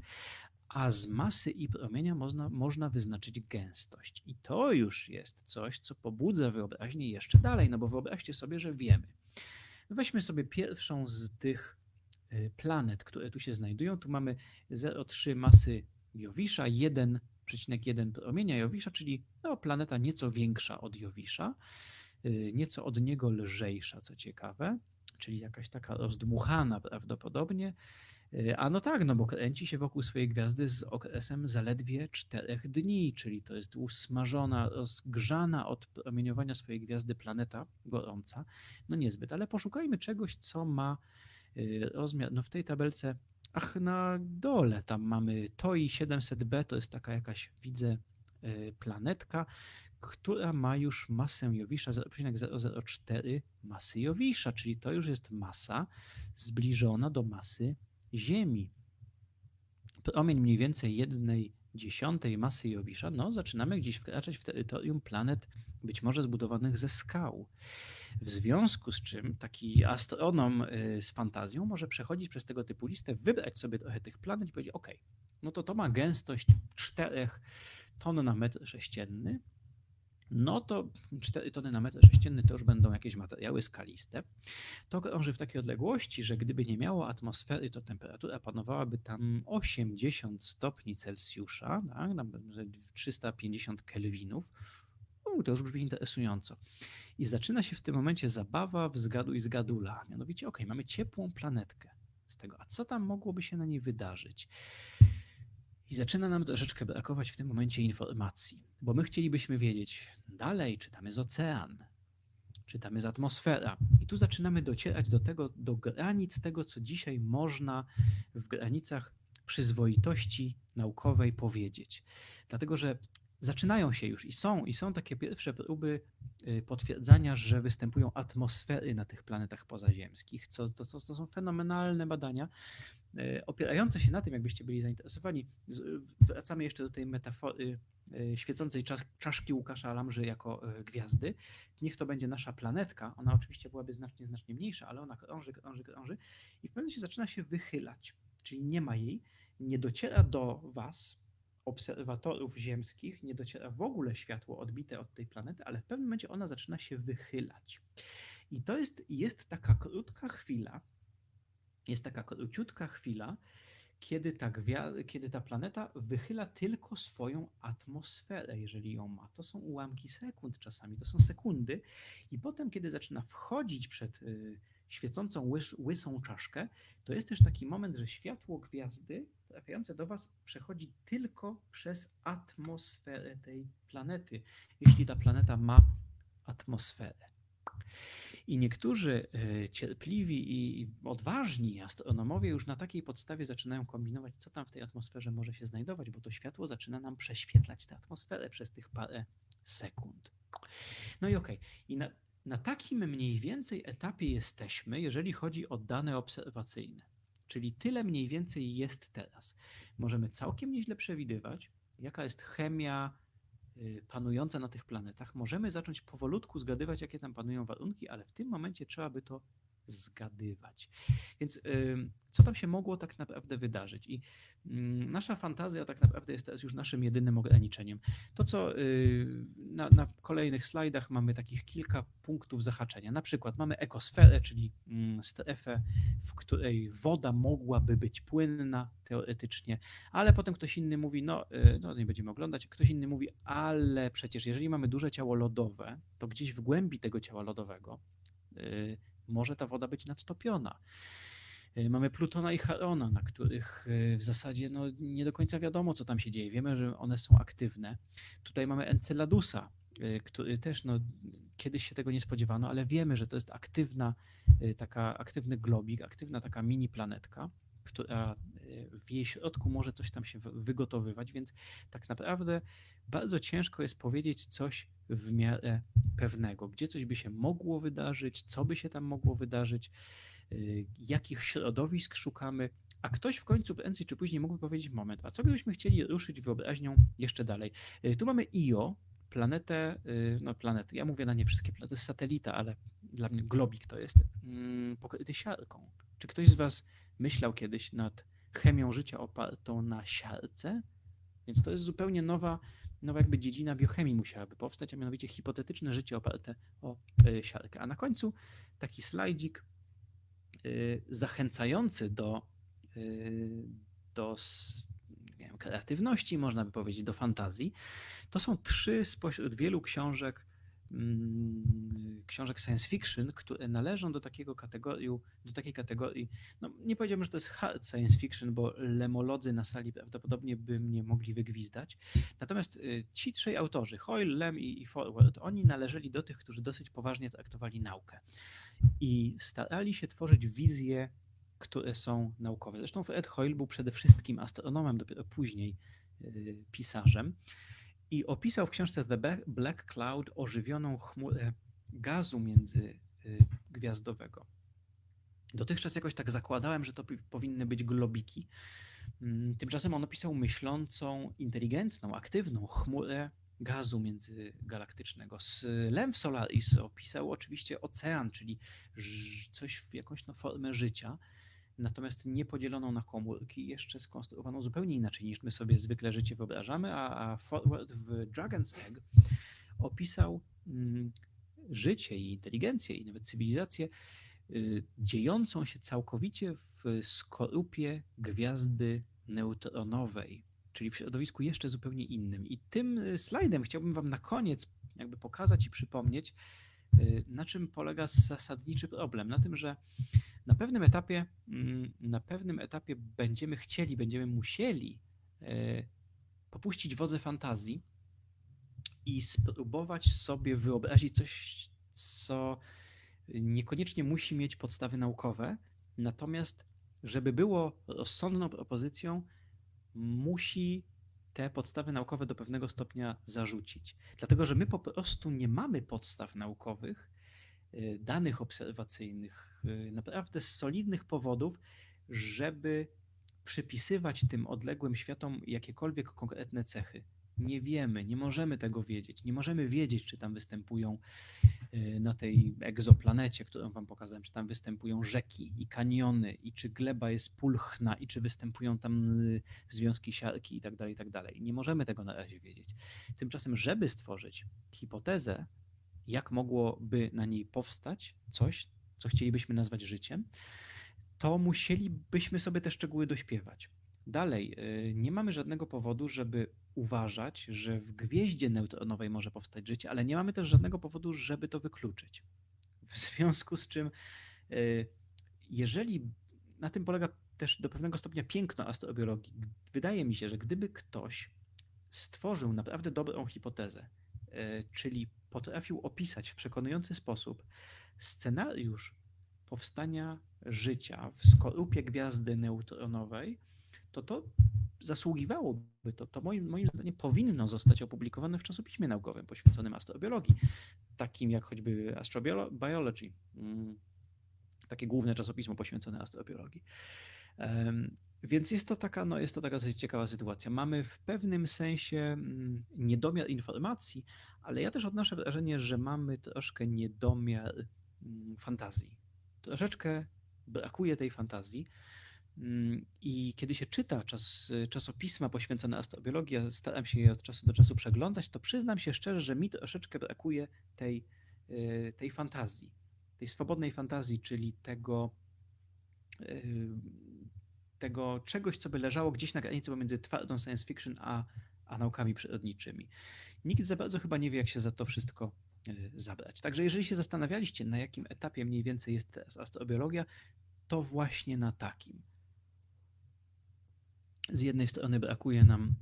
a z masy i promienia można wyznaczyć gęstość. I to już jest coś, co pobudza wyobraźnię jeszcze dalej, no bo wyobraźcie sobie, że wiemy. Weźmy sobie pierwszą z tych planet, które tu się znajdują. Tu mamy 0,3 masy Jowisza, 1,1 promienia Jowisza, czyli no, planeta nieco większa od Jowisza, nieco od niego lżejsza, co ciekawe, czyli jakaś taka rozdmuchana prawdopodobnie. A no tak, no bo kręci się wokół swojej gwiazdy z okresem zaledwie 4 dni, czyli to jest usmażona, rozgrzana od promieniowania swojej gwiazdy planeta gorąca. No niezbyt, ale poszukajmy czegoś, co ma rozmiar. No w tej tabelce, na dole tam mamy TOI 700b, to jest taka jakaś, widzę, planetka, która ma już masę Jowisza 0,004 masy Jowisza, czyli to już jest masa zbliżona do masy Ziemi. Promień mniej więcej 1/10 masy Jowisza, no zaczynamy gdzieś wkraczać w terytorium planet być może zbudowanych ze skał. W związku z czym taki astronom z fantazją może przechodzić przez tego typu listę, wybrać sobie trochę tych planet i powiedzieć, ok, no to ma gęstość 4 ton na metr sześcienny, no to 4 tony na metr sześcienny to już będą jakieś materiały skaliste. To krąży w takiej odległości, że gdyby nie miało atmosfery, to temperatura panowałaby tam 80 stopni Celsjusza, tak? 350 kelwinów. To już brzmi interesująco. I zaczyna się w tym momencie zabawa w zgaduj zgadula. Mianowicie, mamy ciepłą planetkę z tego. A co tam mogłoby się na niej wydarzyć? I zaczyna nam troszeczkę brakować w tym momencie informacji, bo my chcielibyśmy wiedzieć dalej, czy tam jest ocean, czy tam jest atmosfera. I tu zaczynamy docierać do granic tego, co dzisiaj można w granicach przyzwoitości naukowej powiedzieć. Dlatego, że zaczynają się już i są takie pierwsze próby potwierdzania, że występują atmosfery na tych planetach pozaziemskich. To są fenomenalne badania, opierające się na tym, jakbyście byli zainteresowani. Wracamy jeszcze do tej metafory świecącej czaszki Łukasza Lamży jako gwiazdy. Niech to będzie nasza planetka. Ona oczywiście byłaby znacznie mniejsza, ale ona krąży i w pewnym momencie zaczyna się wychylać, czyli nie ma jej, nie dociera do was, obserwatorów ziemskich, nie dociera w ogóle światło odbite od tej planety, ale w pewnym momencie ona zaczyna się wychylać. I to jest taka krótka chwila, jest taka króciutka chwila, kiedy ta planeta wychyla tylko swoją atmosferę, jeżeli ją ma. To są ułamki sekund czasami, to są sekundy i potem, kiedy zaczyna wchodzić przed świecącą łysą czaszkę, to jest też taki moment, że światło gwiazdy trafiające do was przechodzi tylko przez atmosferę tej planety, jeśli ta planeta ma atmosferę. I niektórzy cierpliwi i odważni astronomowie już na takiej podstawie zaczynają kombinować, co tam w tej atmosferze może się znajdować, bo to światło zaczyna nam prześwietlać tę atmosferę przez tych parę sekund. No i i na takim mniej więcej etapie jesteśmy, jeżeli chodzi o dane obserwacyjne. Czyli tyle mniej więcej jest teraz. Możemy całkiem nieźle przewidywać, jaka jest chemia panująca na tych planetach. Możemy zacząć powolutku zgadywać, jakie tam panują warunki, ale w tym momencie trzeba by to zgadywać. Więc co tam się mogło tak naprawdę wydarzyć? I nasza fantazja tak naprawdę jest teraz już naszym jedynym ograniczeniem. To, co na kolejnych slajdach mamy takich kilka punktów zahaczenia. Na przykład mamy ekosferę, czyli strefę, w której woda mogłaby być płynna teoretycznie, ale potem ktoś inny mówi, no nie będziemy oglądać, ktoś inny mówi, ale przecież jeżeli mamy duże ciało lodowe, to gdzieś w głębi tego ciała lodowego może ta woda być nadtopiona. Mamy Plutona i Charona, na których w zasadzie nie do końca wiadomo, co tam się dzieje. Wiemy, że one są aktywne. Tutaj mamy Enceladusa, który też kiedyś się tego nie spodziewano, ale wiemy, że to jest aktywny globik, aktywna taka mini planetka, która w jej środku może coś tam się wygotowywać, więc tak naprawdę bardzo ciężko jest powiedzieć coś w miarę pewnego, gdzie coś by się mogło wydarzyć, co by się tam mogło wydarzyć, jakich środowisk szukamy, a ktoś w końcu prędzej czy później mógłby powiedzieć, moment, a co gdybyśmy chcieli ruszyć wyobraźnią jeszcze dalej? Tu mamy Io, planetę, ja mówię na nie wszystkie planety, to jest satelita, ale dla mnie globik to jest, pokryty siarką. Czy ktoś z was myślał kiedyś nad chemią życia opartą na siarce? Więc to jest zupełnie nowa jakby dziedzina biochemii musiałaby powstać, a mianowicie hipotetyczne życie oparte o siarkę. A na końcu taki slajdzik zachęcający do nie wiem, kreatywności, można by powiedzieć, do fantazji. To są 3 spośród wielu książek science fiction, które należą do takiej kategorii, nie powiedziałbym, że to jest hard science fiction, bo lemolodzy na sali prawdopodobnie by mnie mogli wygwizdać. Natomiast ci 3 autorzy, Hoyle, Lem i Forward, oni należeli do tych, którzy dosyć poważnie traktowali naukę i starali się tworzyć wizje, które są naukowe. Zresztą Fred Hoyle był przede wszystkim astronomem, dopiero później pisarzem i opisał w książce The Black Cloud ożywioną chmurę gazu międzygwiazdowego. Dotychczas jakoś tak zakładałem, że to powinny być globiki. Tymczasem on opisał myślącą, inteligentną, aktywną chmurę gazu międzygalaktycznego. Lem w Solaris opisał oczywiście ocean, czyli coś w jakąś formę życia, natomiast nie podzieloną na komórki, jeszcze skonstruowaną zupełnie inaczej niż my sobie zwykle życie wyobrażamy, a Forward w Dragon's Egg opisał życie i inteligencję i nawet cywilizację dziejącą się całkowicie w skorupie gwiazdy neutronowej, czyli w środowisku jeszcze zupełnie innym. I tym slajdem chciałbym wam na koniec jakby pokazać i przypomnieć, na czym polega zasadniczy problem. Na tym, że na pewnym etapie będziemy musieli popuścić wodze fantazji i spróbować sobie wyobrazić coś, co niekoniecznie musi mieć podstawy naukowe, natomiast żeby było rozsądną propozycją, musi te podstawy naukowe do pewnego stopnia zarzucić. Dlatego, że my po prostu nie mamy podstaw naukowych, danych obserwacyjnych, naprawdę solidnych powodów, żeby przypisywać tym odległym światom jakiekolwiek konkretne cechy. Nie wiemy, nie możemy tego wiedzieć. Nie możemy wiedzieć, czy tam występują na tej egzoplanecie, którą wam pokazałem, czy tam występują rzeki i kaniony, i czy gleba jest pulchna, i czy występują tam związki siarki i tak dalej, i tak dalej. Nie możemy tego na razie wiedzieć. Tymczasem, żeby stworzyć hipotezę, jak mogłoby na niej powstać coś, co chcielibyśmy nazwać życiem, to musielibyśmy sobie te szczegóły dośpiewać. Dalej, nie mamy żadnego powodu, żeby uważać, że w gwieździe neutronowej może powstać życie, ale nie mamy też żadnego powodu, żeby to wykluczyć. W związku z czym, jeżeli na tym polega też do pewnego stopnia piękno astrobiologii, wydaje mi się, że gdyby ktoś stworzył naprawdę dobrą hipotezę, czyli potrafił opisać w przekonujący sposób scenariusz powstania życia w skorupie gwiazdy neutronowej, to zasługiwałoby, to moim zdaniem powinno zostać opublikowane w czasopiśmie naukowym poświęconym astrobiologii, takim jak choćby Astrobiology, takie główne czasopismo poświęcone astrobiologii. Więc jest to taka dosyć ciekawa sytuacja. Mamy w pewnym sensie niedomiar informacji, ale ja też odnoszę wrażenie, że mamy troszkę niedomiar fantazji. Troszeczkę brakuje tej fantazji i kiedy się czyta czasopisma poświęcone astrobiologii, ja staram się je od czasu do czasu przeglądać, to przyznam się szczerze, że mi troszeczkę brakuje tej fantazji, tej swobodnej fantazji, czyli tego czegoś, co by leżało gdzieś na granicy pomiędzy twardą science fiction a naukami przyrodniczymi. Nikt za bardzo chyba nie wie, jak się za to wszystko zabrać. Także jeżeli się zastanawialiście, na jakim etapie mniej więcej jest teraz astrobiologia, to właśnie na takim. Z jednej strony brakuje nam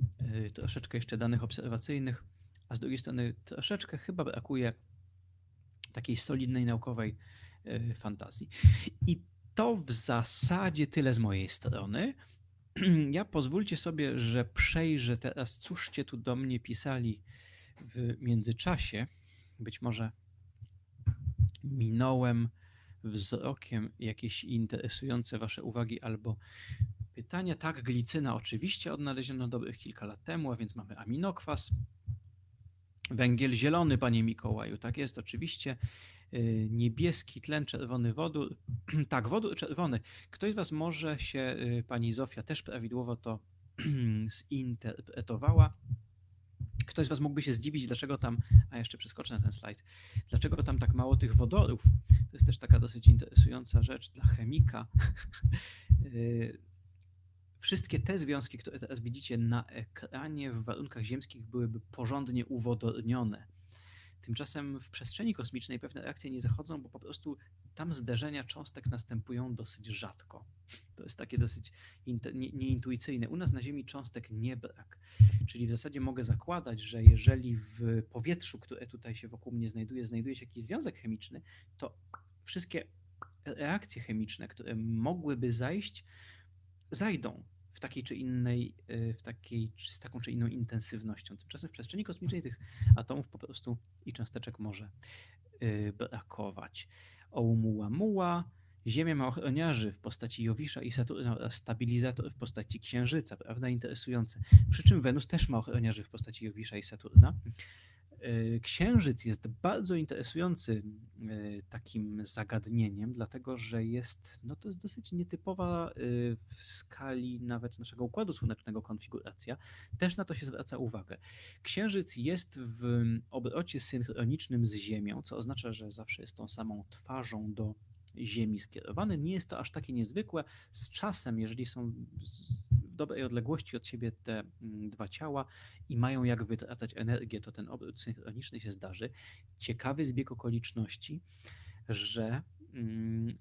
troszeczkę jeszcze danych obserwacyjnych, a z drugiej strony troszeczkę chyba brakuje takiej solidnej naukowej fantazji. I to w zasadzie tyle z mojej strony. Ja pozwólcie sobie, że przejrzę teraz, cóżście tu do mnie pisali w międzyczasie. Być może minąłem wzrokiem jakieś interesujące wasze uwagi albo pytania. Tak, glicyna oczywiście odnaleziono dobrych kilka lat temu, a więc mamy aminokwas. Węgiel zielony, panie Mikołaju, tak jest, oczywiście. Niebieski tlen, czerwony wodór. Tak, wodór czerwony. Ktoś z was może się, pani Zofia też prawidłowo to zinterpretowała. Ktoś z was mógłby się zdziwić, dlaczego tam, a jeszcze przeskoczę na ten slajd, dlaczego tam tak mało tych wodorów. To jest też taka dosyć interesująca rzecz dla chemika. Wszystkie te związki, które teraz widzicie na ekranie w warunkach ziemskich byłyby porządnie uwodornione. Tymczasem w przestrzeni kosmicznej pewne reakcje nie zachodzą, bo po prostu tam zderzenia cząstek następują dosyć rzadko. To jest takie dosyć nieintuicyjne. U nas na Ziemi cząstek nie brak. Czyli w zasadzie mogę zakładać, że jeżeli w powietrzu, które tutaj się wokół mnie znajduje się jakiś związek chemiczny, to wszystkie reakcje chemiczne, które mogłyby zajść, zajdą w takiej czy innej, z taką czy inną intensywnością. Tymczasem w przestrzeni kosmicznej tych atomów po prostu i cząsteczek może brakować. Oumuamua. Ziemia ma ochroniarzy w postaci Jowisza i Saturna oraz stabilizator w postaci Księżyca, prawda? Interesujące. Przy czym Wenus też ma ochroniarzy w postaci Jowisza i Saturna. Księżyc jest bardzo interesujący takim zagadnieniem, dlatego że jest, no to jest dosyć nietypowa w skali nawet naszego Układu Słonecznego konfiguracja. Też na to się zwraca uwagę. Księżyc jest w obrocie synchronicznym z Ziemią, co oznacza, że zawsze jest tą samą twarzą do Ziemi skierowany. Nie jest to aż takie niezwykłe. Z czasem, jeżeli są w dobrej odległości od siebie te dwa ciała i mają jak wytracać energię, to ten obrót synchroniczny się zdarzy. Ciekawy zbieg okoliczności,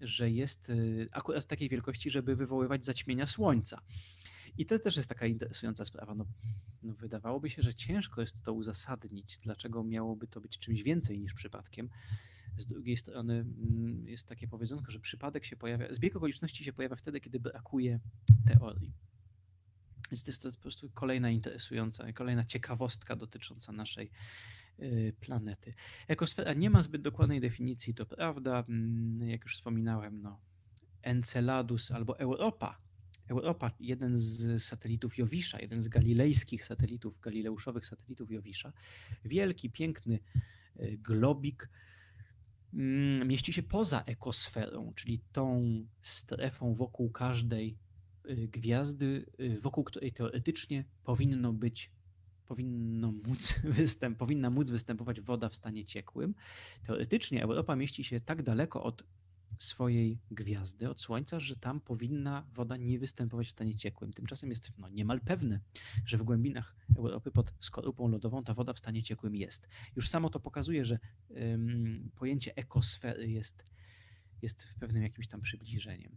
że jest akurat takiej wielkości, żeby wywoływać zaćmienia Słońca. I to też jest taka interesująca sprawa. No, wydawałoby się, że ciężko jest to uzasadnić, dlaczego miałoby to być czymś więcej niż przypadkiem. Z drugiej strony jest takie powiedzonko, że przypadek się pojawia, zbieg okoliczności się pojawia wtedy, kiedy brakuje teorii. Więc to jest to po prostu kolejna interesująca, kolejna ciekawostka dotycząca naszej planety. Ekosfera nie ma zbyt dokładnej definicji, to prawda. Jak już wspominałem, no, Enceladus albo Europa. Europa, jeden z satelitów Jowisza, jeden z galilejskich satelitów, galileuszowych satelitów Jowisza. Wielki, piękny globik. Mieści się poza ekosferą, czyli tą strefą wokół każdej gwiazdy, wokół której teoretycznie powinna móc występować woda w stanie ciekłym. Teoretycznie Europa mieści się tak daleko od swojej gwiazdy, od Słońca, że tam powinna woda nie występować w stanie ciekłym. Tymczasem jest niemal pewne, że w głębinach Europy pod skorupą lodową ta woda w stanie ciekłym jest. Już samo to pokazuje, że pojęcie ekosfery jest pewnym jakimś tam przybliżeniem.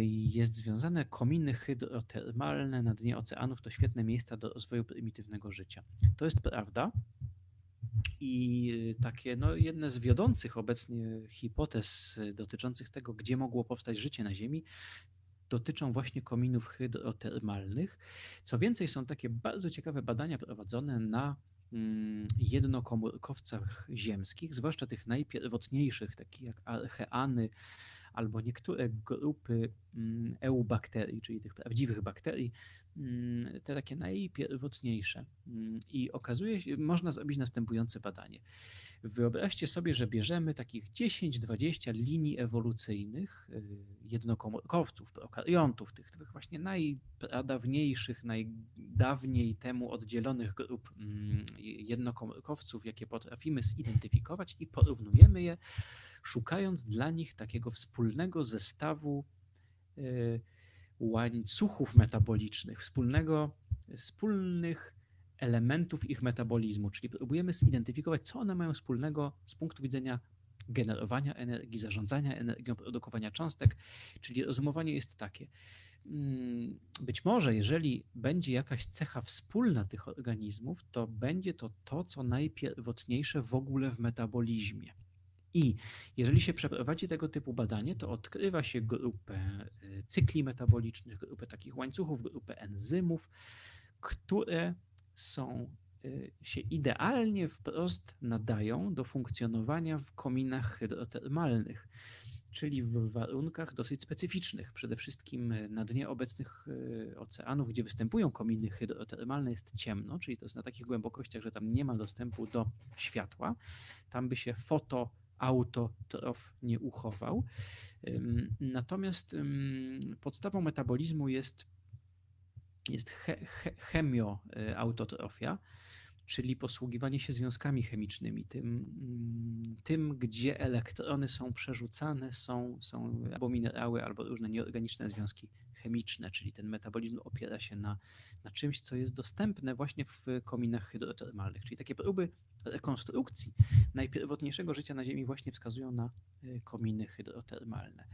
Jest związane kominy hydrotermalne na dnie oceanów, to świetne miejsca do rozwoju prymitywnego życia. To jest prawda. I takie jedne z wiodących obecnie hipotez dotyczących tego, gdzie mogło powstać życie na Ziemi, dotyczą właśnie kominów hydrotermalnych. Co więcej, są takie bardzo ciekawe badania prowadzone na jednokomórkowcach ziemskich, zwłaszcza tych najpierwotniejszych, takich jak archeany, albo niektóre grupy eubakterii, czyli tych prawdziwych bakterii, te takie najpierwotniejsze. I okazuje się, można zrobić następujące badanie. Wyobraźcie sobie, że bierzemy takich 10-20 linii ewolucyjnych jednokomórkowców, prokaryontów, tych właśnie najpradawniejszych, najdawniej temu oddzielonych grup jednokomórkowców, jakie potrafimy zidentyfikować i porównujemy je, szukając dla nich takiego wspólnego zestawu łańcuchów metabolicznych, wspólnych elementów ich metabolizmu, czyli próbujemy zidentyfikować, co one mają wspólnego z punktu widzenia generowania energii, zarządzania energią, produkowania cząstek, czyli rozumowanie jest takie. być może, jeżeli będzie jakaś cecha wspólna tych organizmów, to będzie to, co najpierwotniejsze w ogóle w metabolizmie. I jeżeli się przeprowadzi tego typu badanie, to odkrywa się grupę cykli metabolicznych, grupę takich łańcuchów, grupę enzymów, które się idealnie wprost nadają do funkcjonowania w kominach hydrotermalnych, czyli w warunkach dosyć specyficznych. Przede wszystkim na dnie obecnych oceanów, gdzie występują kominy hydrotermalne, jest ciemno, czyli to jest na takich głębokościach, że tam nie ma dostępu do światła. Tam by się autotrof nie uchował. Natomiast podstawą metabolizmu jest chemioautotrofia, czyli posługiwanie się związkami chemicznymi, tym gdzie elektrony są przerzucane, są albo minerały, albo różne nieorganiczne związki chemiczne, czyli ten metabolizm opiera się na czymś, co jest dostępne właśnie w kominach hydrotermalnych. Czyli takie próby rekonstrukcji najpierwotniejszego życia na Ziemi właśnie wskazują na kominy hydrotermalne.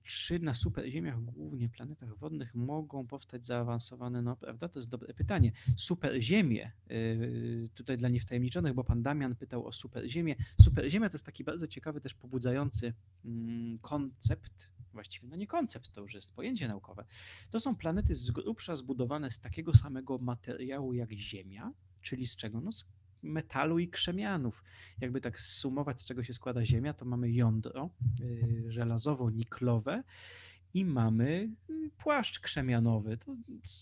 Czy na superziemiach, głównie planetach wodnych, mogą powstać zaawansowane, no prawda, to jest dobre pytanie. Superziemie, tutaj dla niewtajemniczonych, bo pan Damian pytał o superziemię. Superziemia to jest taki bardzo ciekawy, też pobudzający koncept, właściwie no nie koncept, to już jest pojęcie naukowe. To są planety z grubsza zbudowane z takiego samego materiału jak Ziemia, czyli z czego? No z metalu i krzemianów. Jakby tak zsumować, z czego się składa Ziemia, to mamy jądro żelazowo-niklowe i mamy płaszcz krzemianowy. To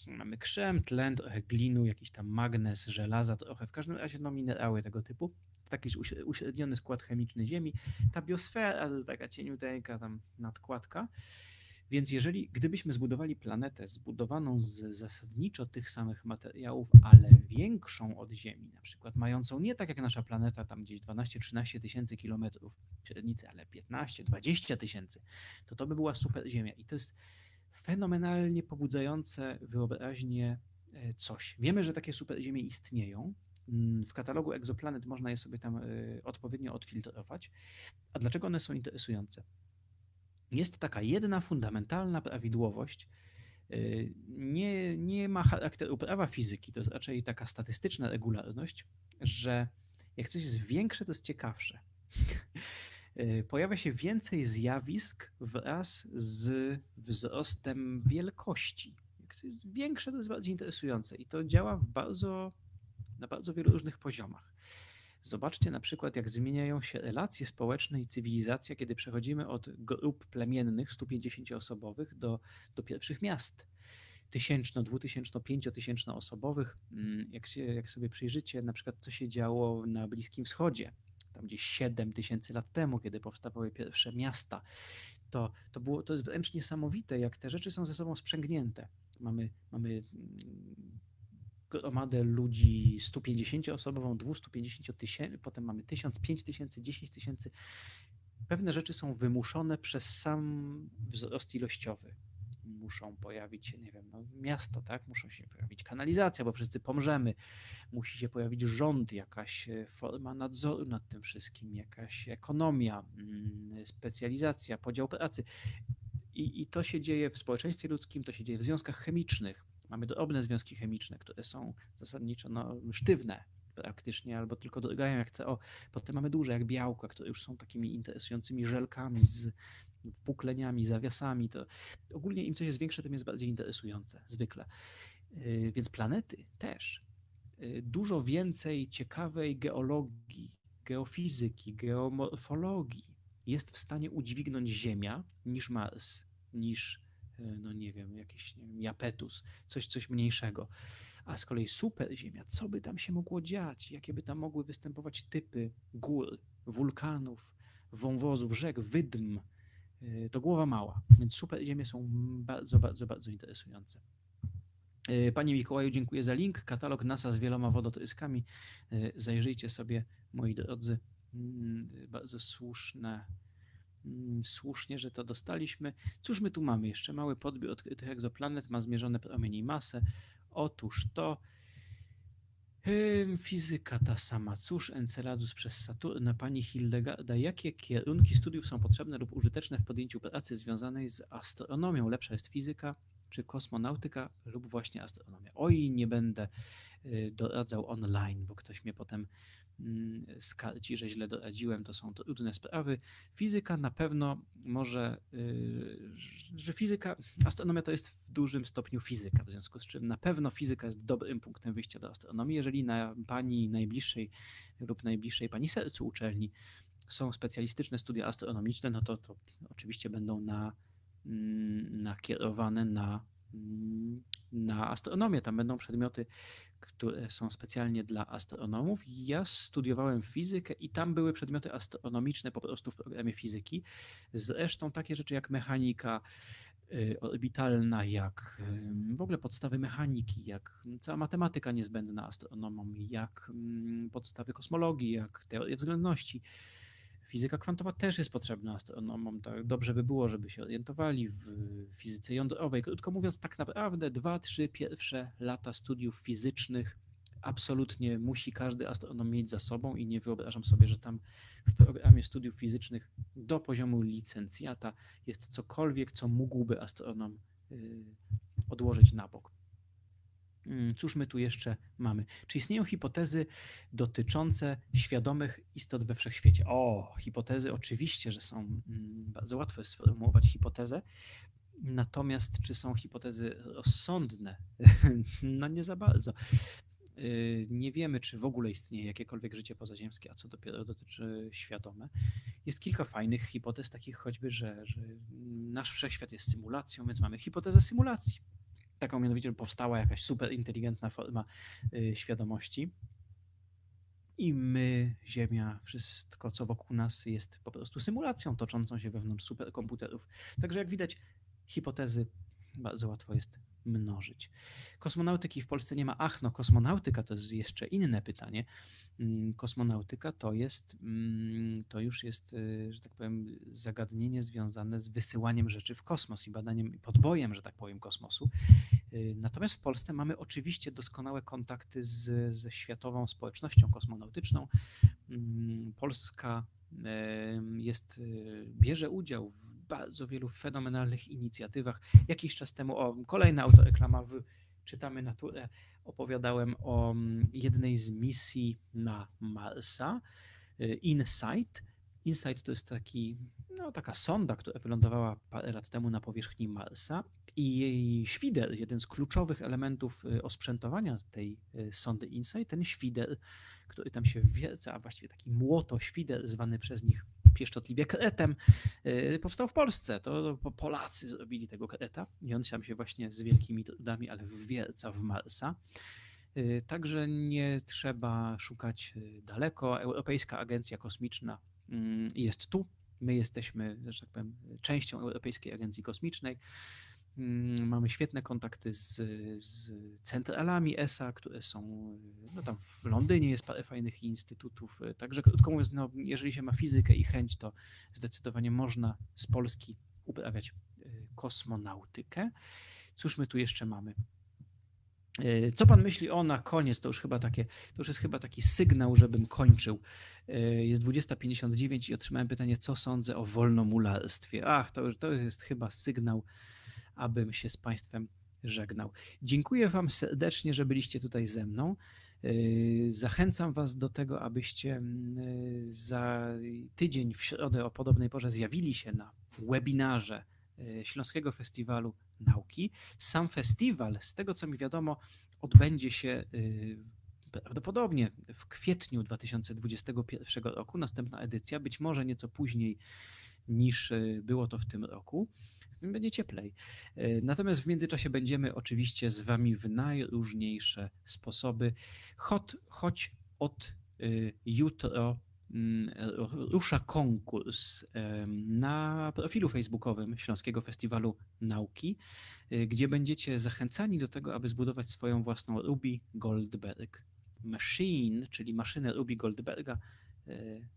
mamy krzem, tlen, trochę glinu, jakiś tam magnez, żelaza, trochę w każdym razie no minerały tego typu. Taki uśredniony skład chemiczny Ziemi. Ta biosfera to jest taka cieniuteńka tam nadkładka. Więc gdybyśmy zbudowali planetę zbudowaną z zasadniczo tych samych materiałów, ale większą od Ziemi, na przykład mającą nie tak jak nasza planeta, tam gdzieś 12-13 tysięcy kilometrów średnicy, ale 15-20 tysięcy, to by była super Ziemia. I to jest fenomenalnie pobudzające wyobraźnię coś. Wiemy, że takie super Ziemie istnieją. W katalogu egzoplanet można je sobie tam odpowiednio odfiltrować. A dlaczego one są interesujące? Jest taka jedna fundamentalna prawidłowość, nie ma charakteru prawa fizyki, to jest raczej taka statystyczna regularność, że jak coś jest większe, to jest ciekawsze. Pojawia się więcej zjawisk wraz z wzrostem wielkości. Jak coś jest większe, to jest bardziej interesujące i to działa na bardzo wielu różnych poziomach. Zobaczcie na przykład, jak zmieniają się relacje społeczne i cywilizacja, kiedy przechodzimy od grup plemiennych 150-osobowych do pierwszych miast 1000, 2000, 5000 osobowych. Jak sobie przyjrzycie na przykład, co się działo na Bliskim Wschodzie, tam gdzieś 7000 lat temu, kiedy powstawały pierwsze miasta, to jest wręcz niesamowite, jak te rzeczy są ze sobą sprzęgnięte. Mamy gromadę ludzi 150-osobową, 250 tysięcy, potem mamy 1000, 5000, 10 tysięcy. Pewne rzeczy są wymuszone przez sam wzrost ilościowy. Muszą pojawić się, nie wiem, no, miasto, tak? Muszą się pojawić kanalizacja, bo wszyscy pomrzemy. Musi się pojawić rząd, jakaś forma nadzoru nad tym wszystkim, jakaś ekonomia, specjalizacja, podział pracy. I to się dzieje w społeczeństwie ludzkim, to się dzieje w związkach chemicznych. Mamy drobne związki chemiczne, które są zasadniczo sztywne praktycznie, albo tylko drgają jak CO. Potem mamy duże jak białka, które już są takimi interesującymi żelkami z wpukleniami, zawiasami. To ogólnie im coś jest większe, tym jest bardziej interesujące, zwykle. Więc planety też. Dużo więcej ciekawej geologii, geofizyki, geomorfologii jest w stanie udźwignąć Ziemia niż Mars, niż no nie wiem, jakiś Japetus, coś mniejszego. A z kolei superziemia, co by tam się mogło dziać? Jakie by tam mogły występować typy gór, wulkanów, wąwozów, rzek, wydm? To głowa mała, więc superziemie są bardzo, bardzo, bardzo interesujące. Panie Mikołaju, dziękuję za link. Katalog NASA z wieloma wodotryskami. Zajrzyjcie sobie, moi drodzy. Bardzo słusznie, że to dostaliśmy. Cóż my tu mamy? Jeszcze mały podbiór odkrytych egzoplanet, ma zmierzone promienie i masę. Otóż to Fizyka ta sama. Cóż, Enceladus przez Saturna, pani Hildegarda, jakie kierunki studiów są potrzebne lub użyteczne w podjęciu pracy związanej z astronomią? Lepsza jest fizyka czy kosmonautyka lub właśnie astronomia? Oj, nie będę doradzał online, bo ktoś mnie potem skarci, że źle doradziłem. To są trudne sprawy. Fizyka na pewno może, że fizyka, astronomia to jest w dużym stopniu fizyka, w związku z czym na pewno fizyka jest dobrym punktem wyjścia do astronomii. Jeżeli na pani najbliższej lub najbliższej pani sercu uczelni są specjalistyczne studia astronomiczne, no to oczywiście będą nakierowane na astronomię. Tam będą przedmioty, które są specjalnie dla astronomów. Ja studiowałem fizykę i tam były przedmioty astronomiczne po prostu w programie fizyki. Zresztą takie rzeczy jak mechanika orbitalna, jak w ogóle podstawy mechaniki, jak cała matematyka niezbędna astronomom, jak podstawy kosmologii, jak teorie względności. Fizyka kwantowa też jest potrzebna astronomom. Tak dobrze by było, żeby się orientowali w fizyce jądrowej. Krótko mówiąc, tak naprawdę 2-3 pierwsze lata studiów fizycznych absolutnie musi każdy astronom mieć za sobą i nie wyobrażam sobie, że tam w programie studiów fizycznych do poziomu licencjata jest cokolwiek, co mógłby astronom odłożyć na bok. Cóż my tu jeszcze mamy? Czy istnieją hipotezy dotyczące świadomych istot we wszechświecie? O, hipotezy oczywiście, że są. Bardzo łatwo jest sformułować hipotezę. Natomiast czy są hipotezy rozsądne? No nie za bardzo. Nie wiemy, czy w ogóle istnieje jakiekolwiek życie pozaziemskie, a co dopiero dotyczy świadome. Jest kilka fajnych hipotez, takich choćby, że nasz wszechświat jest symulacją, więc mamy hipotezę symulacji. Taką mianowicie, że powstała jakaś super inteligentna forma świadomości i my, Ziemia, wszystko co wokół nas jest po prostu symulacją toczącą się wewnątrz superkomputerów. Także jak widać, hipotezy bardzo łatwo jest mnożyć. Kosmonautyki w Polsce nie ma. Ach, no kosmonautyka to jest jeszcze inne pytanie. Kosmonautyka to już jest, że tak powiem, zagadnienie związane z wysyłaniem rzeczy w kosmos i badaniem, podbojem, że tak powiem, kosmosu. Natomiast w Polsce mamy oczywiście doskonałe kontakty ze światową społecznością kosmonautyczną. Polska bierze udział w bardzo wielu fenomenalnych inicjatywach. Jakiś czas temu, kolejna autoreklama w Czytamy Naturę, opowiadałem o jednej z misji na Marsa, InSight. InSight to jest taka sonda, która wylądowała parę lat temu na powierzchni Marsa i jej świder, jeden z kluczowych elementów osprzętowania tej sondy InSight, ten świder, który tam się wierca, a właściwie taki młotoświder zwany przez nich pieszczotliwie kretem, powstał w Polsce. To Polacy zrobili tego kreta i on tam się właśnie z wielkimi trudami, ale wwierca w Marsa. Także nie trzeba szukać daleko. Europejska Agencja Kosmiczna jest tu. My jesteśmy, że tak powiem, częścią Europejskiej Agencji Kosmicznej. Mamy świetne kontakty z centralami ESA, które są, no tam w Londynie jest parę fajnych instytutów. Także krótko mówiąc, no, jeżeli się ma fizykę i chęć, to zdecydowanie można z Polski uprawiać kosmonautykę. Cóż my tu jeszcze mamy? Co pan myśli na koniec? To już jest chyba taki sygnał, żebym kończył. Jest 20:59 i otrzymałem pytanie, co sądzę o wolnomularstwie. To jest chyba sygnał, abym się z państwem żegnał. Dziękuję wam serdecznie, że byliście tutaj ze mną. Zachęcam was do tego, abyście za tydzień w środę o podobnej porze zjawili się na webinarze Śląskiego Festiwalu Nauki. Sam festiwal, z tego co mi wiadomo, odbędzie się prawdopodobnie w kwietniu 2021 roku. Następna edycja, być może nieco później niż było to w tym roku. Będzie cieplej. Natomiast w międzyczasie będziemy oczywiście z wami w najróżniejsze sposoby. Choć od jutro rusza konkurs na profilu facebookowym Śląskiego Festiwalu Nauki, gdzie będziecie zachęcani do tego, aby zbudować swoją własną Ruby Goldberg Machine, czyli maszynę Ruby Goldberga.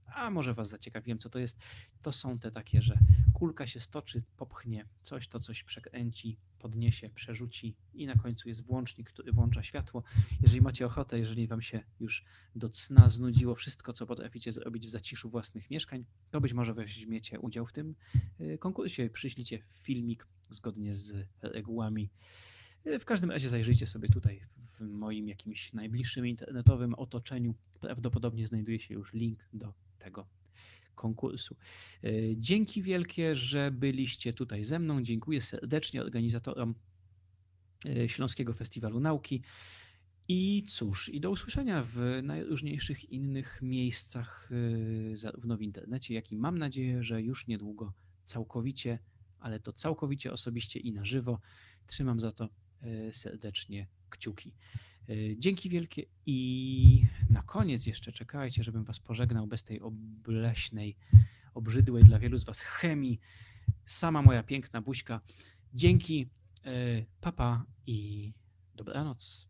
A może was zaciekawiłem, co to jest. To są te takie, że kulka się stoczy, popchnie coś, to coś przekręci, podniesie, przerzuci i na końcu jest włącznik, który włącza światło. Jeżeli macie ochotę, jeżeli wam się już do cna znudziło wszystko, co potraficie zrobić w zaciszu własnych mieszkań, to być może weźmiecie udział w tym konkursie, przyślijcie filmik zgodnie z regułami. W każdym razie zajrzyjcie sobie tutaj w moim jakimś najbliższym internetowym otoczeniu. Prawdopodobnie znajduje się już link do tego konkursu. Dzięki wielkie, że byliście tutaj ze mną. Dziękuję serdecznie organizatorom Śląskiego Festiwalu Nauki. I cóż, i do usłyszenia w najróżniejszych innych miejscach, zarówno w internecie, jak i mam nadzieję, że już niedługo całkowicie, ale to całkowicie osobiście i na żywo. Trzymam za to serdecznie kciuki. Dzięki wielkie i na koniec jeszcze czekajcie, żebym was pożegnał bez tej obleśnej, obrzydłej dla wielu z was chemii. Sama moja piękna buźka. Dzięki, papa i dobranoc.